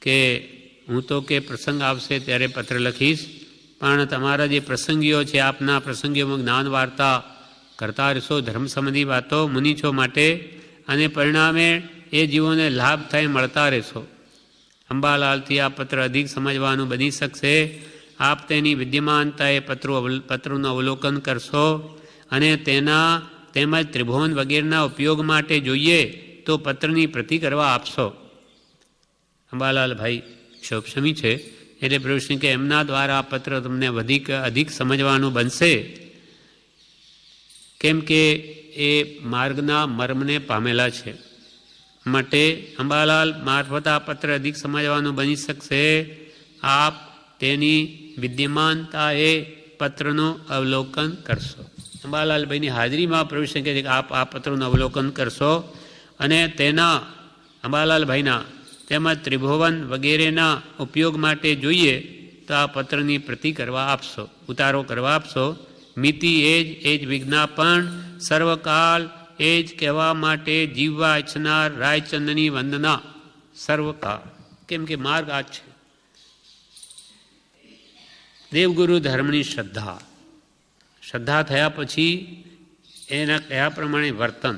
કે હું તો કે પ્રસંગ આવશે ત્યારે પત્ર લખીશ, પણ તમારા જે પ્રસંગીઓ છે આપના પ્રસંગીઓમાં જ્ઞાન વાર્તા કરતા રહેશો, ધર્મ સંબંધી વાતો મુનિ છો માટે, અને પરિણામે એ જીવોને લાભ થાય મળતા રહેશો. અંબાલાલથી આ પત્ર અધિક સમજવાનું બની શકશે. આપ તેની વિદ્યમાનતાએ પત્રોનું અવલોકન કરશો અને તેના તેમજ ત્રિભુવન વગેરેના ઉપયોગ માટે જોઈએ તો પત્રની પ્રતિ કરવા આપશો. અંબાલાલભાઈ શોભસમી છે, એટલે પ્રભુશ્રી કે એમના દ્વારા આ પત્ર તમને અધિક સમજવાનું બનશે, કેમ કે એ માર્ગના મર્મને પામેલા છે. માટે અંબાલાલ મારફત આ પત્ર અધિક સમજવાનું બની શકશે. આપ તેની વિદ્યમાનતાએ પત્રનું અવલોકન કરશો. અંબાલાલભાઈની હાજરીમાં પ્રભુશ્રી કહે છે કે આપ આ પત્રનું અવલોકન કરશો અને તેના અંબાલાલભાઈના તેમજ ત્રિભુવન વગેરેના ઉપયોગ માટે જોઈએ તો આ પત્રની પ્રતિ કરવા આપશો, ઉતારો કરવા આપશો. મિતિ એ જ વિજ્ઞાપન સર્વકાલ એ જ કહેવા માટે જીવવા ઈચ્છનાર રાયચંદની વંદના સર્વકાળ. કેમ કે માર્ગ આ છે, દેવગુરુ ધર્મની શ્રદ્ધા થયા પછી એના કયા પ્રમાણે વર્તન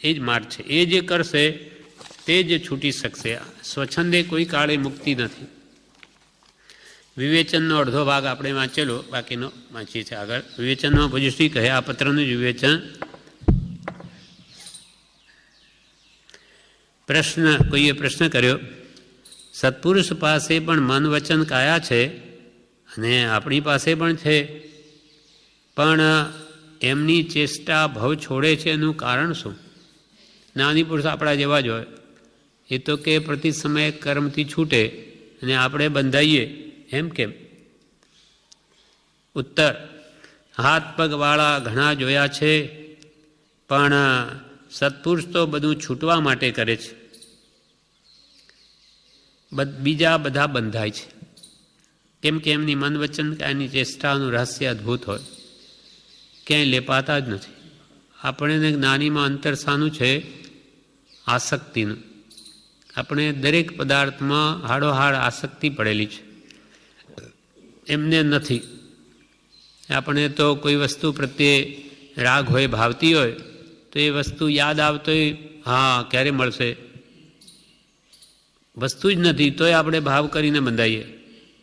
એ જ માર્ગ છે. એ જે કરશે તે જ છૂટી શકશે. સ્વચ્છંદે કોઈ કાળે મુક્તિ નથી. વિવેચનનો અડધો ભાગ આપણે વાંચેલો, બાકીનો વાંચીએ છીએ આગળ. વિવેચનમાં ભુજશ્રી કહે આ પત્રનું જ વિવેચન. કોઈએ પ્રશ્ન કર્યો, સત્પુરુષ પાસે પણ મન વચન કાયા છે અને આપણી પાસે પણ છે, પણ એમની ચેષ્ટા ભવ છોડે છે, એનું કારણ શું? જ્ઞાની પુરુષ આપણા જેવા જ હોય, એ તો કે પ્રતિ સમયે કર્મથી છૂટે અને આપણે બંધાઈએ, એમ કેમ? ઉત્તર, હાથ પગવાળા ઘણા જોયા છે, પણ સત્પુરુષ તો બધું છૂટવા માટે કરે છે, બીજા બધા બંધાય છે. કેમ કે એમની મન વચન કાયની ચેષ્ટાનું રહસ્ય અદ્ભુત હોય, ક્યાંય લેપાતા જ નથી. આપણને જ્ઞાનીમાં અંતર શાનું છે? આસક્તિનું. આપણે દરેક પદાર્થમાં હાડોહાડ આસક્તિ પડેલી છે, એમને નથી. આપણે તો કોઈ વસ્તુ પ્રત્યે રાગ હોય, ભાવતી હોય, તો એ વસ્તુ યાદ આવતો હોય, હા ક્યારે મળશે, વસ્તુ જ નથી તોય આપણે ભાવ કરીને બંધાઈએ.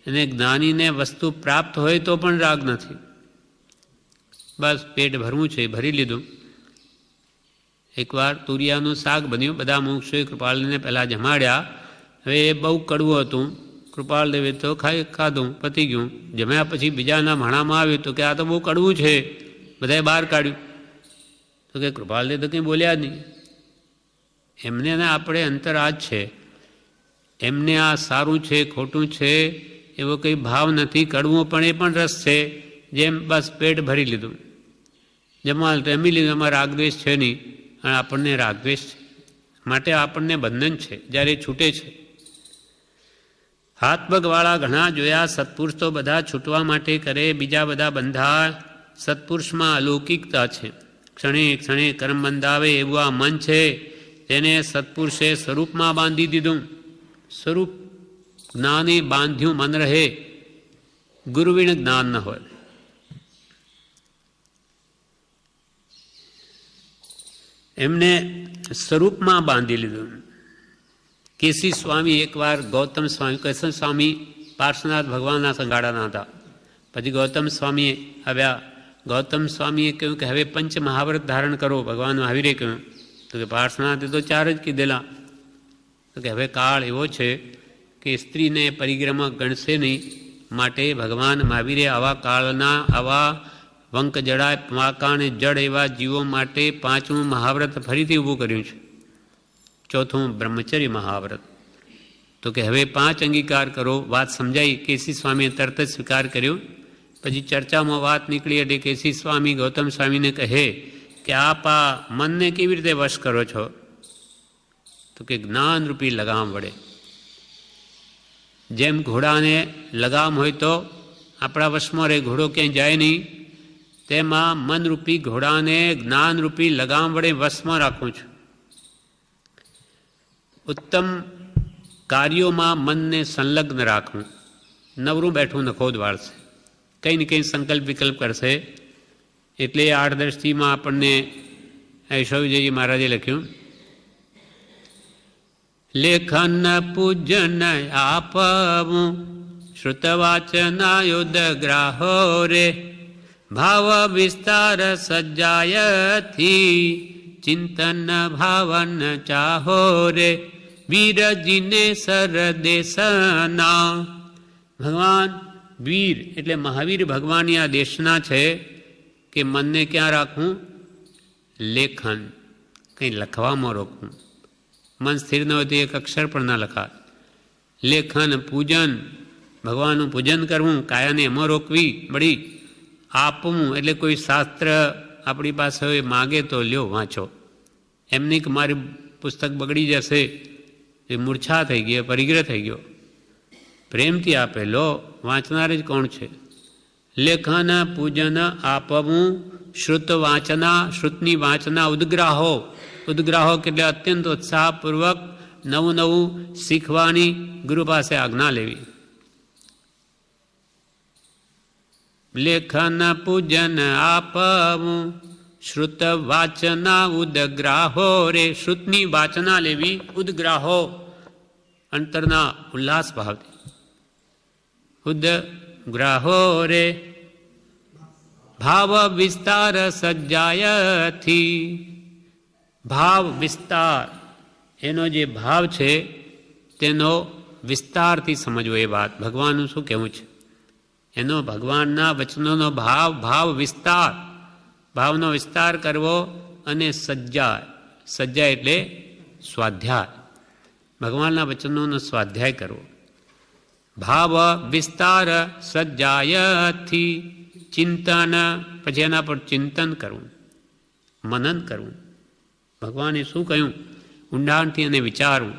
અને જ્ઞાનીને વસ્તુ પ્રાપ્ત હોય તો પણ રાગ નથી. બસ પેટ ભરવું છે, ભરી લીધું. એકવાર તુરિયાનું શાક બન્યું, બધા મુમુક્ષુએ કૃપાળને પહેલાં જમાડ્યા. હવે એ બહુ કડવું હતું. કૃપાલદેવે તો ખાધું, પતી ગયું. જમ્યા પછી બીજાના ભાણામાં આવ્યું તો કે આ તો બહુ કડવું છે, બધાએ બહાર કાઢ્યું. તો કે કૃપાલદેવ તો કંઈ બોલ્યા જ નહીં. એમને આપણે અંતર આ જ છે, એમને આ સારું છે ખોટું છે એવો કંઈ ભાવ નથી. કડવું પણ એ પણ રસ છે, જેમ બસ પેટ ભરી લીધું, જમી લીધું. એમાં રાગદ્વેષ છે નહીં, અને આપણને રાગદ્વેષ છે, માટે આપણને બંધન છે જ્યારે છૂટે છે. હાથ પગવાળા ઘણા જોયા, સત્પુરુષ તો બધા છૂટવા માટે કરે, બીજા બધા બંધા. સત્પુરુષમાં અલૌકિકતા છે, ક્ષણે ક્ષણે કર્મ બંધાવે એવું આ મન છે, તેને સત્પુરુષે સ્વરૂપમાં બાંધી દીધું. સ્વરૂપ જ્ઞાને બાંધ્યું મન રહે, ગુરુવિણ જ્ઞાન ન હોય. એમને સ્વરૂપમાં બાંધી લીધું. કેસી સ્વામી એકવાર ગૌતમ સ્વામી, કેશવ સ્વામી પાર્શ્વનાથ ભગવાનના સંગાડાના હતા. પછી ગૌતમ સ્વામીએ આવ્યા. ગૌતમ સ્વામીએ કહ્યું કે હવે પંચ મહાવ્રત ધારણ કરો. ભગવાન મહાવીરે કહ્યું તો કે પાર્શ્વનાથે તો 4 જ કીધેલા. તો કે હવે કાળ એવો છે કે સ્ત્રીને પરિગ્રહમાં ગણશે નહીં, માટે ભગવાન મહાવીરે આવા કાળના આવા વંક જડાય પાકાને જડ એવા જીવો માટે 5મું મહાવ્રત ફરીથી ઊભું કર્યું છે. 4થું બ્રહ્મચર્ય મહાવ્રત. તો કે હવે 5 અંગીકાર કરો. વાત સમજાઈ. કેસી સ્વામીએ તરત જ સ્વીકાર કર્યો. પછી ચર્ચામાં વાત નીકળી એટલે કેસી સ્વામી ગૌતમ સ્વામીને કહે કે આપ આ મનને કેવી રીતે વશ કરો છો? તો કે જ્ઞાનરૂપી લગામ વડે. જેમ ઘોડાને લગામ હોય તો આપણા વશમાં રહે, ઘોડો ક્યાંય જાય નહીં, તેમાં મનરૂપી ઘોડાને જ્ઞાનરૂપી લગામ વડે વશમાં રાખું છું. ઉત્તમ કાર્યોમાં મનને સંલગ્ન રાખવું. નવરું બેઠું નખોદ વાળશે, કંઈ ને કંઈ સંકલ્પ વિકલ્પ કરશે. એટલે 8-10 આપણને ઐશ્વર્ય વિજયજી મહારાજે લખ્યું, લેખન પૂજન આપવું શ્રુતવાચનાયુદ્ગ્રાહો રે, ભાવ વિસ્તાર સજ્જાયથી ચિંતન ભાવન ચાહો રે, વીરજીને સરદેશના. ભગવાન વીર એટલે મહાવીર ભગવાનની આ દેશના છે કે મનને ક્યાં રાખવું? લેખન, કંઈ લખવામાં રોકવું. મન સ્થિર ન હોય તો એક અક્ષર પણ ના લખાય. લેખન પૂજન, ભગવાનનું પૂજન કરવું, કાયાને એમાં રોકવી બળી. આપવું એટલે કોઈ શાસ્ત્ર આપણી પાસે હોય માગે તો લ્યો વાંચો. એમની કે મારી પુસ્તક બગડી જશે, એ મૂર્છા થઈ ગઈ, પરિગ્રહ થઈ ગયો. પ્રેમથી આપે, લો, વાંચનાર જ કોણ છે? લેખન પૂજન આપવું શ્રુત વાંચના, શ્રુતની વાંચના. ઉદ્ગ્રાહો, ઉદ્ગ્રાહો એટલે અત્યંત ઉત્સાહપૂર્વક નવું નવું શીખવાની, ગુરુ પાસે આજ્ઞા લેવી. લેખન પૂજન આપવું શ્રુત વાચના ઉદ્ગ્રાહો રે, શ્રુતની વાચના લેવી. ઉદ્ગ્રાહો અંતરના ઉલ્લાસ ભાવથી. ઉદ્ગ્રાહો રે, ભાવ વિસ્તાર સજ્જાયથી. ભાવ વિસ્તાર, એનો જે ભાવ છે તેનો વિસ્તારથી સમજવો. એ વાત ભગવાનનું શું કહેવું છે એનો, ભગવાનના વચનોનો ભાવ, ભાવ વિસ્તાર, ભાવનો વિસ્તાર કરવો. અને સજ્જા, સજ્જા એટલે સ્વાધ્યાય, ભગવાનના વચનોનો સ્વાધ્યાય કરવો. ભાવ વિસ્તાર સજ્જાયથી ચિંતન, પછી એના પર ચિંતન કરવું, મનન કરવું. ભગવાને શું કહ્યું ઊંડાણથી અને વિચારવું.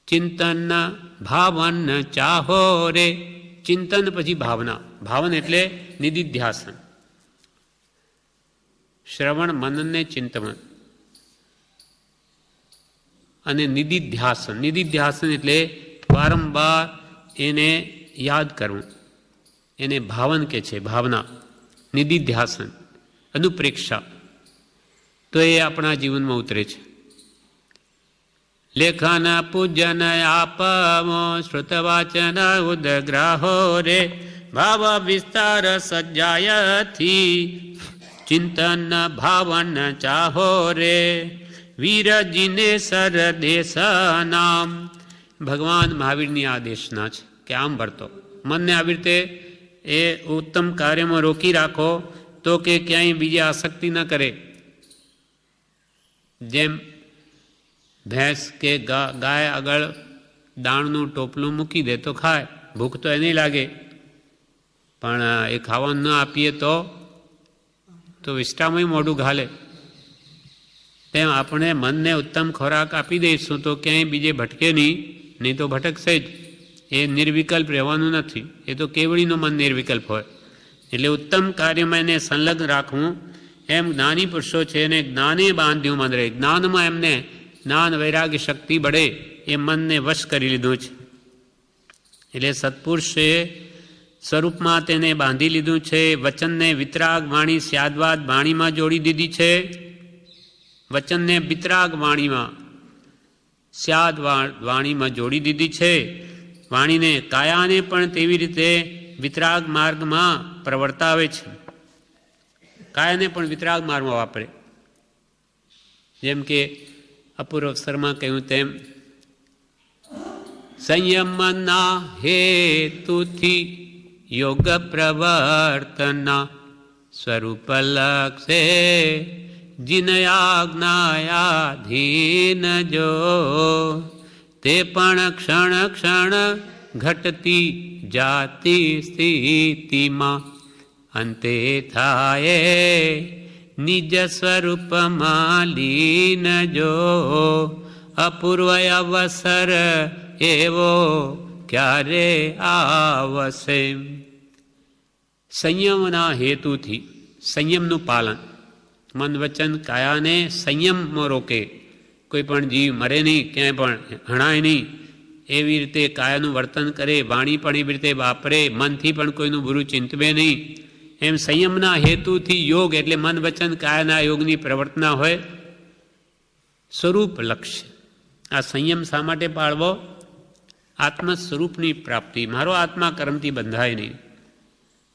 ચિંતન ભાવન ચાહો રે, ચિંતન પછી ભાવના. ભાવન એટલે નિધિધ્યાસન. શ્રવણ મનનને ચિંતન અને નિધિધ્યાસન. નિધિધ્યાસન એટલે વારંવાર એને યાદ કરવું, એને ભાવન કે છે, ભાવના. નિધિધ્યાસન, અનુપ્રેક્ષા, તો એ આપણા જીવનમાં ઉતરે છે. લેખન પૂજન આપવો શ્રુતવાચન ઉદ્ગ્રાહો રે, ભાવ વિસ્તાર સજ્જાયથી ચિંતન ભાવન ચાહો રે, વીરજીને સરદેશના. ભગવાન મહાવીરની આ દેશના છે કે આમ વર્તો. મનને આવી રીતે એ ઉત્તમ કાર્યમાં રોકી રાખો તો કે ક્યાંય બીજી આસક્તિ ન કરે. જેમ ભેંસ કે ગાય આગળ દાણનું ટોપલું મૂકી દે તો ખાય, ભૂખ તો એને લાગે, પણ એ ખાવાનું ન આપીએ તો વિષ્ટામાં મોઢું ઘાલે. તેમ આપણે મનને ઉત્તમ ખોરાક આપી દઈશું તો ક્યાંય બીજે ભટકે નહીં તો ભટકશે જ. એ નિર્વિકલ્પ રહેવાનું નથી, એ તો કેવળીનું મન નિર્વિકલ્પ હોય. એટલે ઉત્તમ કાર્યમાં એને સંલગ્ન રાખવું. એમ જ્ઞાની પુરુષો છે એને જ્ઞાને બાંધ્યું મન રહે. જ્ઞાનમાં એમને જ્ઞાન વૈરાગ્ય શક્તિ બળે એ મનને વશ કરી લીધું છે. એટલે સત્પુરુષે સ્વરૂપમાં તેને બાંધી લીધું છે. વચનને વિતરાગ વાણી સ્યાદવાદ વાણીમાં જોડી દીધી છે. વચનને વિતરાગ વાણીમાં સ્યાદ વાણીમાં જોડી દીધી છે. વાણીને કાયાને પણ તેવી રીતે વિતરાગ માર્ગમાં પ્રવર્તાવે છે. કાયાને પણ વિતરાગ માર્ગમાં વાપરે. જેમ કે અપૂર્વ અવસરમાં કહ્યું તેમ સંયમના હેતુથી યોગ પ્રવર્તના સ્વરૂપ લક્ષે જીનયાજ્ઞાયાધીન જો તે પણ ક્ષણ ક્ષણ ઘટતી જાતિ સ્થિતિમાં અંતે થાય નિજ સ્વરૂપમાં લીન જો અપૂર્વ અવસર એવો ક્યારે આવશે. સંયમના હેતુથી સંયમનું પાલન, મન વચન કાયાને સંયમમાં રોકે. કોઈ પણ જીવ મરે નહીં, ક્યાંય પણ હણાય નહીં, એવી રીતે કાયાનું વર્તન કરે. વાણી પણ એવી રીતે વાપરે, મનથી પણ કોઈનું બુરું ચિંતવે નહીં. એમ સંયમના હેતુથી યોગ એટલે મન વચન કાયાના યોગની પ્રવર્તના હોય. સ્વરૂપ લક્ષ્ય. આ સંયમ શા માટે પાળવો? આત્મ સ્વરૂપની પ્રાપ્તિ. મારો આત્મા કર્મથી બંધાય નહીં,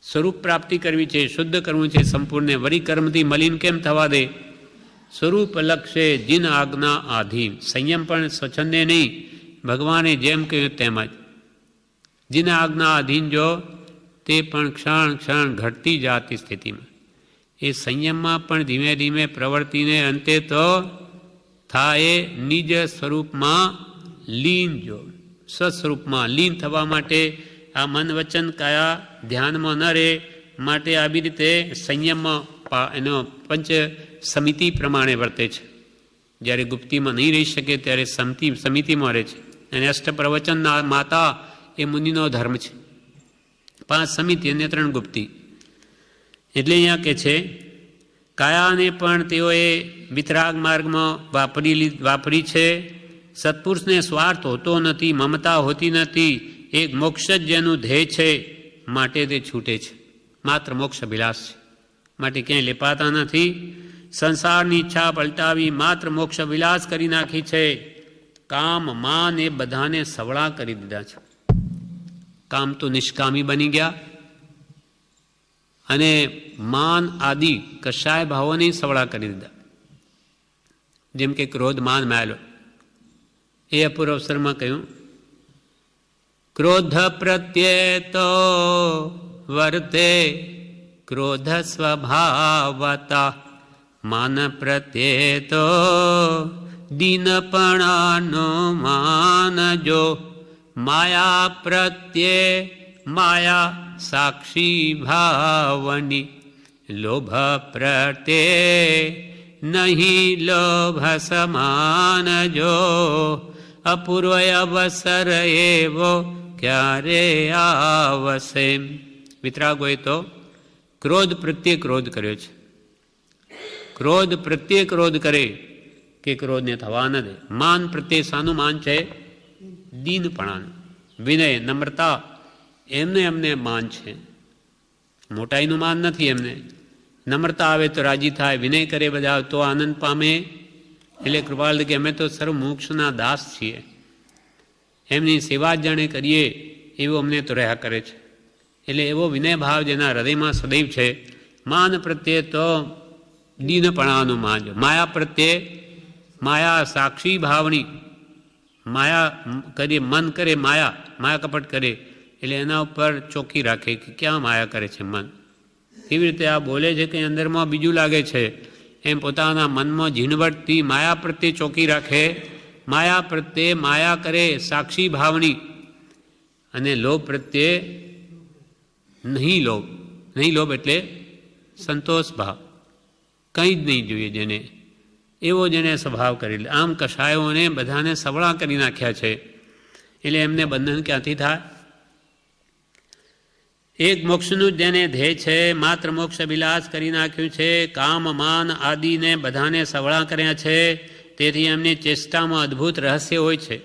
સ્વરૂપ પ્રાપ્તિ કરવી છે, શુદ્ધ કરવું છે સંપૂર્ણ. વરી કર્મથી મલિન કેમ થવા દે? સ્વરૂપ લક્ષ્ય જીન આજ્ઞા આધીન. સંયમ પણ સ્વચ્છંદે નહીં, ભગવાને જેમ કહ્યું તેમ જ. જીન આજ્ઞા આધીન જો તે પણ ક્ષણ ક્ષણ ઘટતી જાતી સ્થિતિમાં. એ સંયમમાં પણ ધીમે ધીમે પ્રવર્તીને અંતે તો થાય નિજ સ્વરૂપમાં લીન જો. સ્વસ્વરૂપમાં લીન થવા માટે આ મન વચન કાયા ધ્યાનમાં ન રહે માટે આવી રીતે સંયમમાં એનો પંચ સમિતિ પ્રમાણે વર્તે છે. જ્યારે ગુપ્તીમાં નહીં રહી શકે ત્યારે સમિતિમાં રહે છે. અને અષ્ટપ્રવચનના માતા એ મુનિનો ધર્મ છે. 5 સમિતિ અને 3 ગુપ્તી. એટલે અહીંયા કે છે કાયાને પણ તેઓએ વિતરાગ માર્ગમાં વાપરી છે. સત્પુરુષને સ્વાર્થ હોતો નથી, મમતા હોતી નથી. એક મોક્ષ જ જેનું ધ્યેય છે માટે તે છૂટે છે. માત્ર મોક્ષ અભિલાષ છે માટે ક્યાંય લેપાતા નથી. સંસારની ઈચ્છા પલટાવી માત્ર મોક્ષ વિલાસ કરી નાખી છે. કામ માન એ બધાને સવળા કરી દીધા છે. કામ તો નિષ્કામી બની ગયા અને માન આદિ કશાય ભાવોને સવળા કરી દીધા. જેમ કે ક્રોધ માન માયેલો. એ અપૂર્વ અવસરમાં કહ્યું ક્રોધ પ્રત્યે તો વર્તે ક્રોધ સ્વભાવતા માન પ્રત્યે તો દીનપણાનો માન જો માયા પ્રત્યે માયા સાક્ષી ભાવની લોભ પ્રત્યે નહીં લોભ સમાન જો અપૂર્વ અવસર એવો ક્યારે આવશે. વિતરાગોએ તો ક્રોધ પ્રત્યે ક્રોધ કર્યો છે. ક્રોધ પ્રત્યે ક્રોધ કરે કે ક્રોધને થવા ન દે. માન પ્રત્યે શાનું માન છે? દીનપણાનું, વિનય નમ્રતા એમને માન છે. મોટાઈનું માન નથી એમને. નમ્રતા આવે તો રાજી થાય, વિનય કરે બધા તો આનંદ પામે. એટલે કૃપાલ કે અમે તો સર્વ મોક્ષના દાસ છીએ, એમની સેવા જાણે કરીએ એવું અમને તો રહ્યા કરે છે. એટલે એવો વિનય ભાવ જેના હૃદયમાં સદૈવ છે. માન પ્રત્યે તો દીનપણાનું માન. માયા પ્રત્યે માયા સાક્ષી ભાવની. માયા કરીએ મન કરે માયા કપટ કરે એટલે એના ઉપર ચોકી રાખે કે ક્યાં માયા કરે છે મન. કેવી રીતે આ બોલે છે કે અંદરમાં બીજું લાગે છે, એમ પોતાના મનમાં ઝીણવટથી માયા પ્રત્યે ચોકી રાખે. માયા પ્રત્યે માયા કરે સાક્ષી ભાવની, અને લોભ પ્રત્યે નહીં લોભ. નહીં લોભ એટલે સંતોષ ભાવ, કંઈ જ નહીં જોઈએ જેને, એવો જેને સ્વભાવ કરી લે. આમ કષાયોને બધાને સવળા કરી નાખ્યા છે, એટલે એમને બંધન ક્યાંથી થાય? એક મોક્ષનું જેને ધ્યેય છે, માત્ર મોક્ષ વિલાસ કરી નાખ્યું છે, કામ માન આદિને બધાને સવળા કર્યા છે. તેથી એમની ચેષ્ટામાં અદ્ભુત રહસ્ય હોય છે.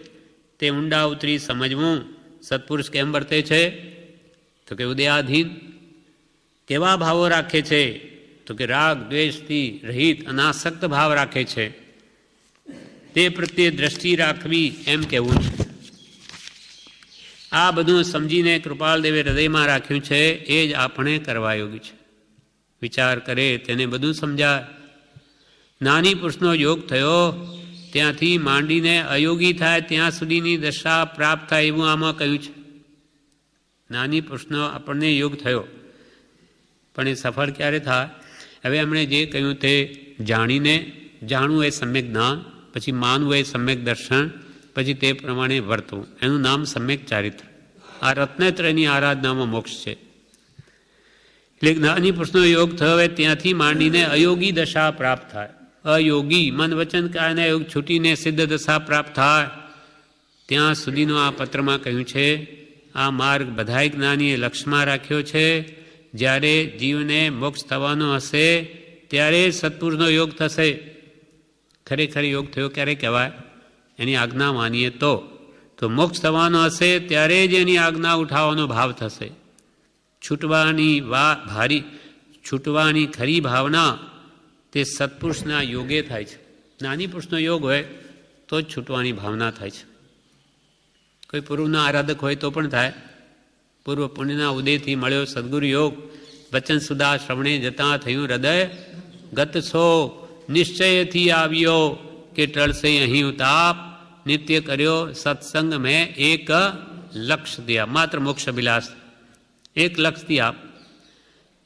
તે ઊંડા ઉતરી સમજવું. સત્પુરુષ કેમ વર્તે છે? તો કે ઉદયાધીન. કેવા ભાવો રાખે છે? તો કે રાગ દ્વેષથી રહિત અનાસક્ત ભાવ રાખે છે. તે પ્રત્યે દ્રષ્ટિ રાખવી એમ કહેવું છે. આ બધું સમજીને કૃપાલદેવે હૃદયમાં રાખ્યું છે, એ જ આપણે કરવા યોગ્ય છે. વિચાર કરે તેને બધું સમજાય. નાની પુરુષનો યોગ થયો ત્યાંથી માંડીને અયોગી થાય ત્યાં સુધીની દશા પ્રાપ્ત થાય એવું આમાં કહ્યું છે. નાની પુરુષનો આપણને યોગ થયો, પણ એ સફળ ક્યારે થાય? હવે એમણે જે કહ્યું તે જાણીને, જાણવું એ સમ્યક જ્ઞાન, પછી માનવું એ સમ્યક દર્શન, પછી તે પ્રમાણે વર્તવું, એનું નામ સમ્યક ચારિત્ર. આ રત્નેત્રની આરાધનામાં મોક્ષ છે. એટલે જ્ઞાની પુરુષનો યોગ થયો હોય ત્યાંથી માંડીને અયોગી દશા પ્રાપ્ત થાય. અયોગી મન વચન કાયના યોગ છૂટીને સિદ્ધ દશા પ્રાપ્ત થાય ત્યાં સુધીનું આ પત્રમાં કહ્યું છે. આ માર્ગ બધાય જ્ઞાનીએ લક્ષ્યમાં રાખ્યો છે. જ્યારે જીવને મોક્ષ થવાનો હશે ત્યારે સત્પુરુષનો યોગ થશે. ખરેખર યોગ થયો ક્યારે કહેવાય? એની આજ્ઞા માનીએ તો મોક્ષ થવાનો હશે ત્યારે જ એની આજ્ઞા ઉઠાવવાનો ભાવ થશે. છૂટવાની ખરી ભાવના તે સત્પુરુષના યોગે થાય છે. નાની પુરુષનો યોગ હોય તો જ છૂટવાની ભાવના થાય છે. કોઈ પૂર્વના આરાધક હોય તો પણ થાય. પૂર્વ પુણ્યના ઉદયથી મળ્યો સદગુરુ યોગ, વચન સુધા શ્રવણે જતાં થયું હૃદય ગત છો. નિશ્ચયથી આવ્યો કે ટળશે અહીં ઉતાપ. નિત્ય કર્યો સત્સંગ મેં એક લક્ષ્ય દિયા. માત્ર મોક્ષ વિલાસ એક લક્ષ્યથી આપ.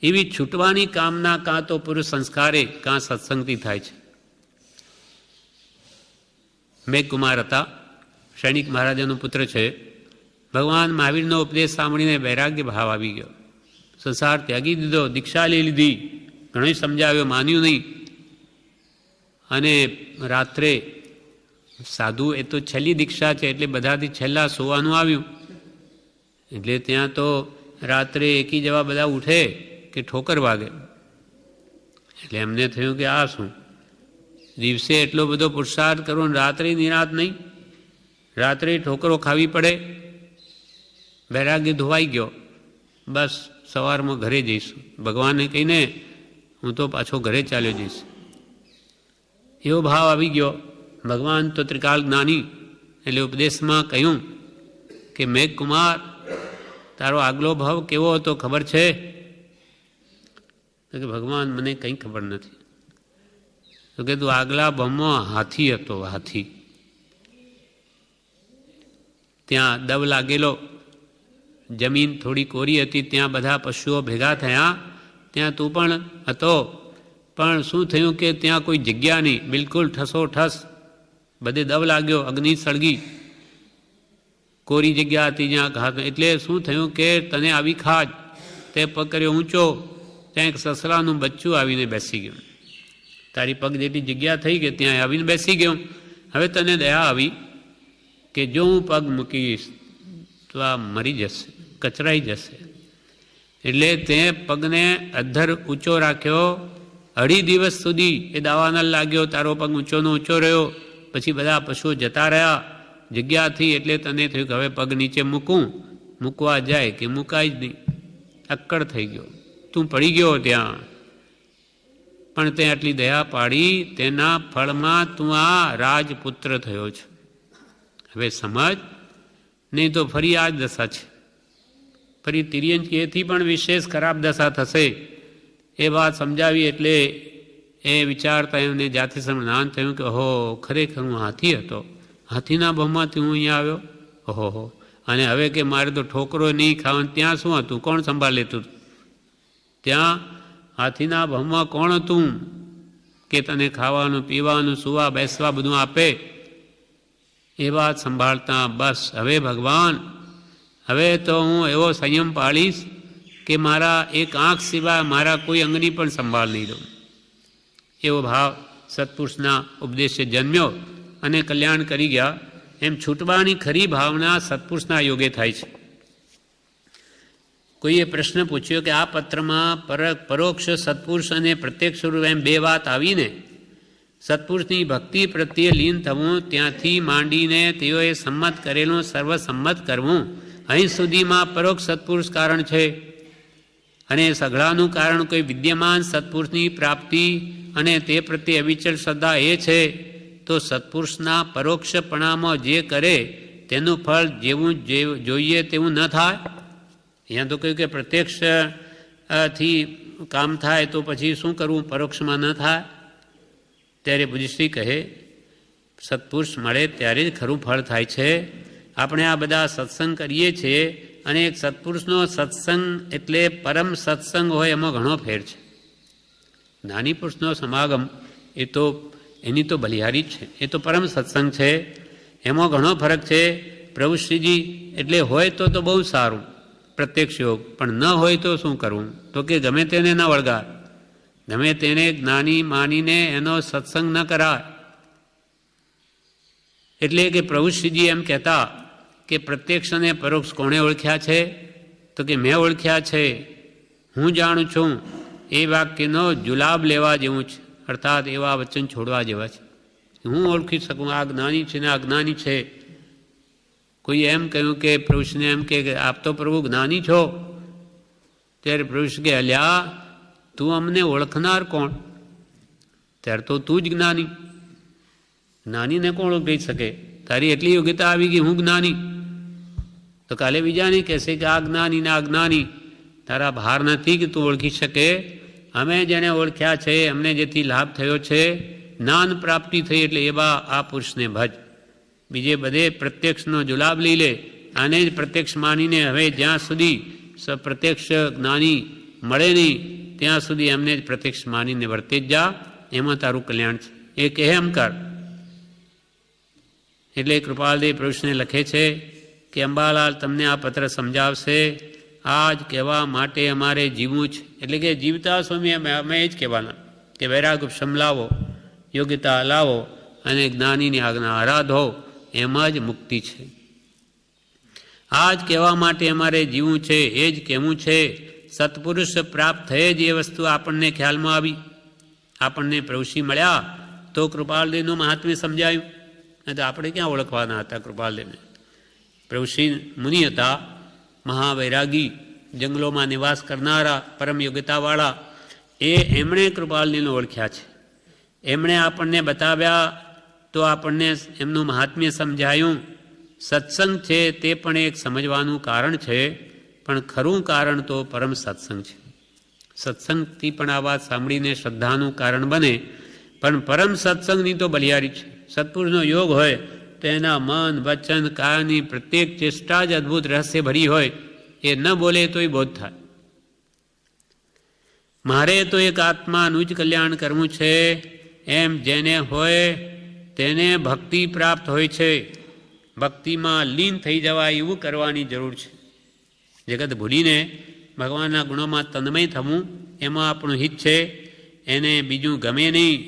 એવી છૂટવાની કામના કાં તો પુરુષ સંસ્કારે કાં સત્સંગથી થાય છે. મેઘકુમાર હતા, સૈનિક મહારાજાનો પુત્ર છે. ભગવાન મહાવીરનો ઉપદેશ સાંભળીને વૈરાગ્ય ભાવ આવી ગયો. સંસાર ત્યાગી દીધો, દીક્ષા લઈ લીધી, ઘણો સમજાવ્યો, માન્યું નહીં. અને રાત્રે સાધુ એ તો છેલ્લી દીક્ષા છે એટલે બધાથી છેલ્લા સોવાનું આવ્યું. એટલે ત્યાં તો રાત્રે એકી જવા બધા ઉઠે કે ઠોકર વાગે. એટલે એમને થયું કે આ શું, દિવસે એટલો બધો પુરુષાર્થ કરવો, રાત્રે નિરાત નહીં, રાત્રે ઠોકરો ખાવી પડે. વૈરાગ્ય ધોવાઈ ગયો. બસ સવારમાં ઘરે જઈશું, ભગવાનને કહીને હું તો પાછો ઘરે ચાલ્યો જઈશ. એવો ભાવ આવી ગયો. ભગવાન તો ત્રિકાલ જ્ઞાની, એટલે ઉપદેશમાં કહ્યું કે મેઘકુમાર, તારો આગલો ભાવ કેવો હતો ખબર છે? તો કે ભગવાન મને કંઈ ખબર નથી. તો કે તું આગલા ભાવમાં હાથી હતો, હાથી. ત્યાં દવ લાગેલો, જમીન થોડી કોરી હતી, ત્યાં બધા પશુઓ ભેગા થયા, ત્યાં તું પણ હતો. પણ શું થયું કે ત્યાં કોઈ જગ્યા નહીં, બિલકુલ ઠસોઠસ બધે દવ લાગ્યો, અગ્નિ સળગી, કોરી જગ્યા હતી જ્યાં ઘાસ. એટલે શું થયું કે તને આવી ખાજ. તે પગ કર્યો ઊંચો, ત્યાં એક સસલાનું બચ્ચું આવીને બેસી ગયું. તારી પગ જેટલી જગ્યા થઈ ગઈ ત્યાં આવીને બેસી ગયો. હવે તને દયા આવી કે જો હું પગ મૂકીશ તો આ મરી જશે, કચરાઈ જશે. એટલે તે પગને અધ્ધર ઊંચો રાખ્યો. 2.5 દિવસ સુધી એ દાવાનળ લાગ્યો, તારો પગ ઊંચોનો ઊંચો રહ્યો. પછી બધા પશુઓ જતા રહ્યા જગ્યાથી. એટલે તને થયું કે હવે પગ નીચે મૂકવા જાય કે મૂકાય જ નહીં. અક્કડ થઈ ગયો, તું પડી ગયો ત્યાં. પણ તે આટલી દયા પાડી, તેના ફળમાં તું આ રાજપુત્ર થયો છે. હવે સમજ, નહીં તો ફરી આ જ દશા છે. ફરી તિર્યંચીએથી પણ વિશેષ ખરાબ દશા થશે. એ વાત સમજાવી એટલે એ વિચારતા એમને જાતિ જ્ઞાન થયું કે ઓહો, ખરેખર હું હાથી હતો, હાથીના ભાવમાંથી હું અહીંયા આવ્યો. ઓહો, અને હવે કે મારે તો ઠોકરો નહીં ખાવાનું, ત્યાં શું હતું? કોણ સંભાળ લેતું? ત્યાં હાથીના ભાવમાં કોણ હતું કે તને ખાવાનું પીવાનું સુવા બેસવા બધું આપે? એ વાત સંભાળતા બસ હવે ભગવાન, હવે તો હું એવો સંયમ પાળીશ કે મારા એક આંખ સિવાય મારા કોઈ અંગની પણ સંભાળ નહીં લઉં. એવો ભાવ સત્પુરુષના ઉપદેશે જન્મ્યો અને કલ્યાણ કરી ગયા. એમ છૂટવાની ખરી ભાવના સત્પુરુષના યોગે થાય છે. કોઈએ પ્રશ્ન પૂછ્યો કે આ પત્રમાં પરોક્ષ સત્પુરુષ અને પ્રત્યક્ષ સ્વરૂપ એમ બે વાત આવીને સત્પુરુષની ભક્તિ પ્રત્યે લીન થવું, ત્યાંથી માંડીને તેઓએ સંમત કરેલું સર્વસંમત કરવું, અહીં સુધીમાં પરોક્ષ સત્પુરુષ કારણ છે. અને સઘળાનું કારણ કોઈ વિદ્યમાન સત્પુરુષની પ્રાપ્તિ અને તે પ્રત્યે અવિચલ શ્રદ્ધા એ છે, તો સત્પુરુષના પરોક્ષપણામાં જે કરે તેનું ફળ જેવું જોઈએ તેવું ન થાય. અહીંયા તો કહ્યું કે પ્રત્યક્ષથી કામ થાય તો પછી શું કરવું? પરોક્ષમાં ન થાય. ત્યારે બુદ્ધિશ્રી કહે સત્પુરુષ મળે ત્યારે જ ખરું ફળ થાય છે. આપણે આ બધા સત્સંગ કરીએ છીએ અને એક સત્પુરુષનો સત્સંગ એટલે પરમ સત્સંગ હોય એમાં ઘણો ફેર છે. જ્ઞાની પુરુષનો સમાગમ એ તો એની તો બલિહારી જ છે, એ તો પરમ સત્સંગ છે, એમાં ઘણો ફરક છે. પ્રભુશ્રીજી એટલે હોય તો બહુ સારું પ્રત્યક્ષ યોગ, પણ ન હોય તો શું કરવું? તો કે ગમે તેને ન વળગાર, ગમે તેને જ્ઞાની માનીને એનો સત્સંગ ન કરાય. એટલે કે પ્રભુશ્રીજી એમ કહેતા કે પ્રત્યક્ષ અને પરોક્ષ કોણે ઓળખ્યા છે? તો કે મેં ઓળખ્યા છે, હું જાણું છું. એ વાક્યનો જુલાબ લેવા જેવું છે, અર્થાત એવા વચન છોડવા જેવા છે. હું ઓળખી શકું આ જ્ઞાની છે ને આ જ્ઞાની છે. કોઈ એમ કહ્યું કે પ્રભુશ્રીને એમ કે આપ તો પ્રભુ જ્ઞાની છો. ત્યારે પ્રભુશ્રી કે અલ્યા તું અમને ઓળખનાર કોણ? ત્યારે તો તું જ જ્ઞાની. જ્ઞાનીને કોણ ઓળખી શકે? તારી એટલી યોગ્યતા આવી ગઈ હું જ્ઞાની. તો કાલે બીજાને કહેશે કે આ જ્ઞાની ને આ જ્ઞાની. તારા ભાર નથી કે તું ઓળખી શકે. અમે જેને ઓળખ્યા છે, અમને જેથી લાભ થયો છે, જ્ઞાન પ્રાપ્તિ થઈ, એટલે એવા આ પુરુષને ભજ. બીજે બધે પ્રત્યક્ષનો જુલાબ લઈ લે, આને જ પ્રત્યક્ષ માનીને હવે જ્યાં સુધી પ્રત્યક્ષ જ્ઞાની મળે નહીં ત્યાં સુધી એમને જ પ્રત્યક્ષ માનીને વર્તે જ જા, એમાં તારું કલ્યાણ છે. એ કહે એમ કર. એટલે કૃપાલદેવ પ્રભુશ્રીને લખે છે કે અંબાલાલ તમને આ પત્ર સમજાવશે. આ જ કહેવા માટે અમારે જીવવું છે. એટલે કે જીવતા સ્વામી અમે એ જ કહેવાના કે વૈરાગ ઉપશમ લાવો, યોગ્યતા લાવો અને જ્ઞાનીની આજ્ઞા આરાધો, એમાં જ મુક્તિ છે. આ જ કહેવા માટે અમારે જીવવું છે, એ જ કહેવું છે. સત્પુરુષ પ્રાપ્ત થયે જ એ વસ્તુ આપણને ખ્યાલમાં આવી. આપણને પ્રભુશ્રી મળ્યા તો કૃપાલદેવનું મહાત્મ્ય સમજાયું. નહીં તો આપણે ક્યાં ઓળખવાના હતા કૃપાલદેવને? પ્રભુશ્રી મુનિ હતા, મહાવૈરાગી, જંગલોમાં નિવાસ કરનારા, પરમ યોગ્યતાવાળા. એમણે કૃપાલદેવને ઓળખ્યા છે. એમણે આપણને બતાવ્યા તો આપણને એમનું મહાત્મ્ય સમજાયું. સત્સંગ છે તે પણ એક સમજવાનું કારણ છે, પણ ખરું કારણ તો પરમ સત્સંગ છે. સત્સંગથી પણ આ વાત સાંભળીને શ્રદ્ધાનું કારણ બને, પણ પરમ સત્સંગની તો બલિયારી છે. સત્પુરુષનો યોગ હોય તો એના મન વચન કાયાની પ્રત્યેક ચેષ્ટા જ અદ્ભુત રહસ્ય ભરી હોય. એ ન બોલે તોય બોધ થાય. મારે તો એક આત્માનું જ કલ્યાણ કરવું છે, એમ જેને હોય તેને ભક્તિ પ્રાપ્ત હોય છે. ભક્તિમાં લીન થઈ જવાય એવું કરવાની જરૂર છે. જગત ભૂલીને ભગવાનના ગુણોમાં તન્મય થવું એમાં આપણું હિત છે. એને બીજું ગમે નહીં.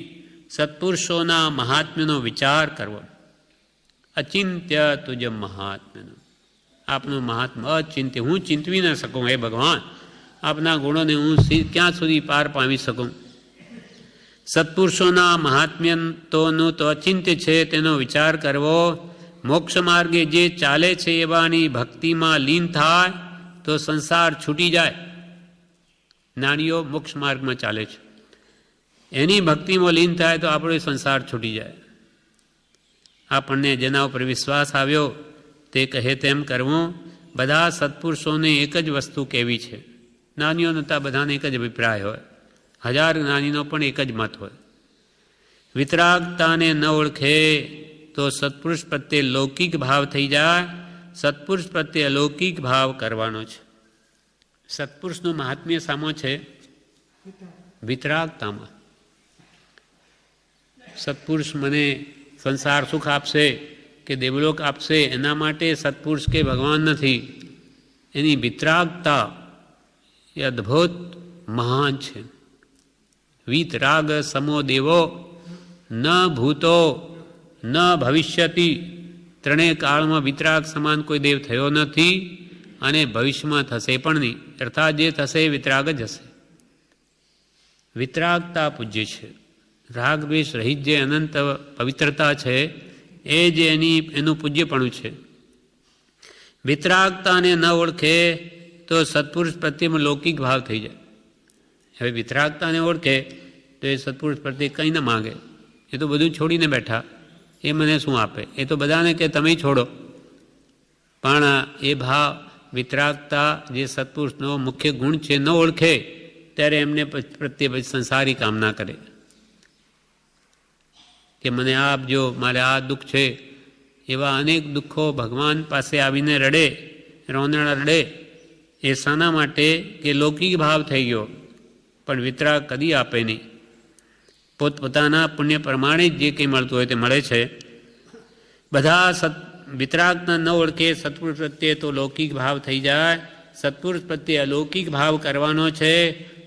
સત્પુરુષોના મહાત્મ્યનો વિચાર કરવો. અચિંત્ય તુજ મહાત્મ્યનો. આપનું મહાત્મા અચિંત્ય, હું ચિંતવી ન શકું. હે ભગવાન, આપના ગુણોને હું ક્યાં સુધી પાર પામી શકું? સત્પુરુષોના મહાત્મ્યનું તો અચિંત્ય છે, તેનો વિચાર કરવો. મોક્ષ માર્ગે જે ચાલે છે એવાની ભક્તિમાં લીન થાય તો સંસાર છૂટી જાય. જ્ઞાનીઓ મોક્ષ માર્ગમાં ચાલે છે, એની ભક્તિમાં લીન થાય તો આપણો સંસાર છૂટી જાય. આપણને જેના ઉપર વિશ્વાસ આવ્યો તે કહે તેમ કરવું. બધા સત્પુરુષોને એક જ વસ્તુ કહેવી છે. જ્ઞાનીઓ નતા બધાને એક જ અભિપ્રાય હોય, 1000 જ્ઞાનીનો પણ એક જ મત હોય. વિતરાગતાને ન ઓળખે તો સત્પુરુષ પ્રત્યે લૌકિક ભાવ થઈ જાય. સત્પુરુષ પ્રત્યે અલૌકિક ભાવ કરવાનો છે. સત્પુરુષનું મહાત્મ્ય સામો છે વિતરાગતામાં. સત્પુરુષ મને સંસાર સુખ આપશે કે દેવલોક આપશે એના માટે સત્પુરુષ કે ભગવાન નથી. એની વિતરાગતા એ અદ્ભુત મહાન છે. વિતરાગ સમો દેવો ન ભૂતો ન ભવિષ્યતિ. ત્રણેય કાળમાં વિતરાગ સમાન કોઈ દેવ થયો નથી અને ભવિષ્યમાં થશે પણ નહીં. અર્થાત જે થશે એ વિતરાગ જ હશે. વિતરાગતા પૂજ્ય છે. રાગદ્વેષ રહિત જે અનંત પવિત્રતા છે એ જ એનું પૂજ્યપણું છે. વિતરાગતાને ન ઓળખે તો સત્પુરુષ પ્રત્યેમાં લૌકિક ભાવ થઈ જાય. હવે વિતરાગતાને ઓળખે તો એ સત્પુરુષ પ્રત્યે કંઈ ન માગે. એ તો બધું છોડીને બેઠા, એ મને શું આપે? એ તો બધાને કે તમે છોડો. પણ એ ભાવ વિતરાગતા જે સત્પુરુષનો મુખ્ય ગુણ છે ન ઓળખે ત્યારે એમને પ્રત્યે પછી સંસારી કામના કરે કે મને આ આપજો, મારે આ દુઃખ છે. એવા અનેક દુઃખો ભગવાન પાસે આવીને રડે, રોંદણા રડે. એ શાના માટે કે લૌકિક ભાવ થઈ ગયો, પણ વિતરાગ કદી આપે નહીં. પોતપોતાના પુણ્ય પ્રમાણે જ જે કંઈ મળતું હોય તે મળે છે. બધા વિતરાગના ન ઓળખે સત્પુરુષ પ્રત્યે તો લૌકિક ભાવ થઈ જાય. સત્પુરુષ પ્રત્યે અલૌકિક ભાવ કરવાનો છે.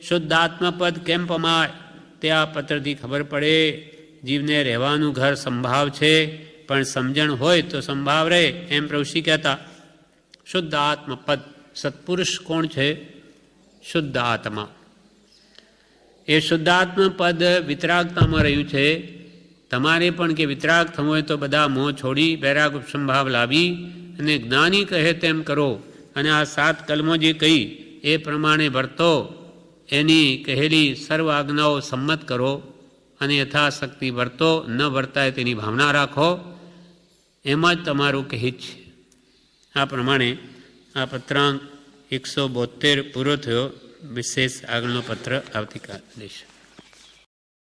શુદ્ધ આત્મપદ કેમ પમાય તે આ પત્રથી ખબર પડે. જીવને રહેવાનું ઘર સંભાવ છે, પણ સમજણ હોય તો સંભાવ રહે, એમ પ્રભુશ્રી કહેતા. શુદ્ધ આત્મપદ. સત્પુરુષ કોણ છે? શુદ્ધ આત્મા. એ શુદ્ધાત્મા પદ વિતરાગતામાં રહ્યું છે. તમારે પણ કે વિતરાગ થવું હોય તો બધા મોહ છોડી વૈરાગ ઉપસંભાવ લાવી અને જ્ઞાની કહે તેમ કરો. અને આ 7 કલમો જે કહી એ પ્રમાણે વર્તો. એની કહેલી સર્વ આજ્ઞાઓ સંમત કરો અને યથાશક્તિ વર્તો. ન વર્તાય તેની ભાવના રાખો. એમાં જ તમારું કહિત છે. આ પ્રમાણે આ પત્રાંક 172 પૂરો થયો. વિશેષ આગળનો પત્ર આવતીકાલ લઈશું.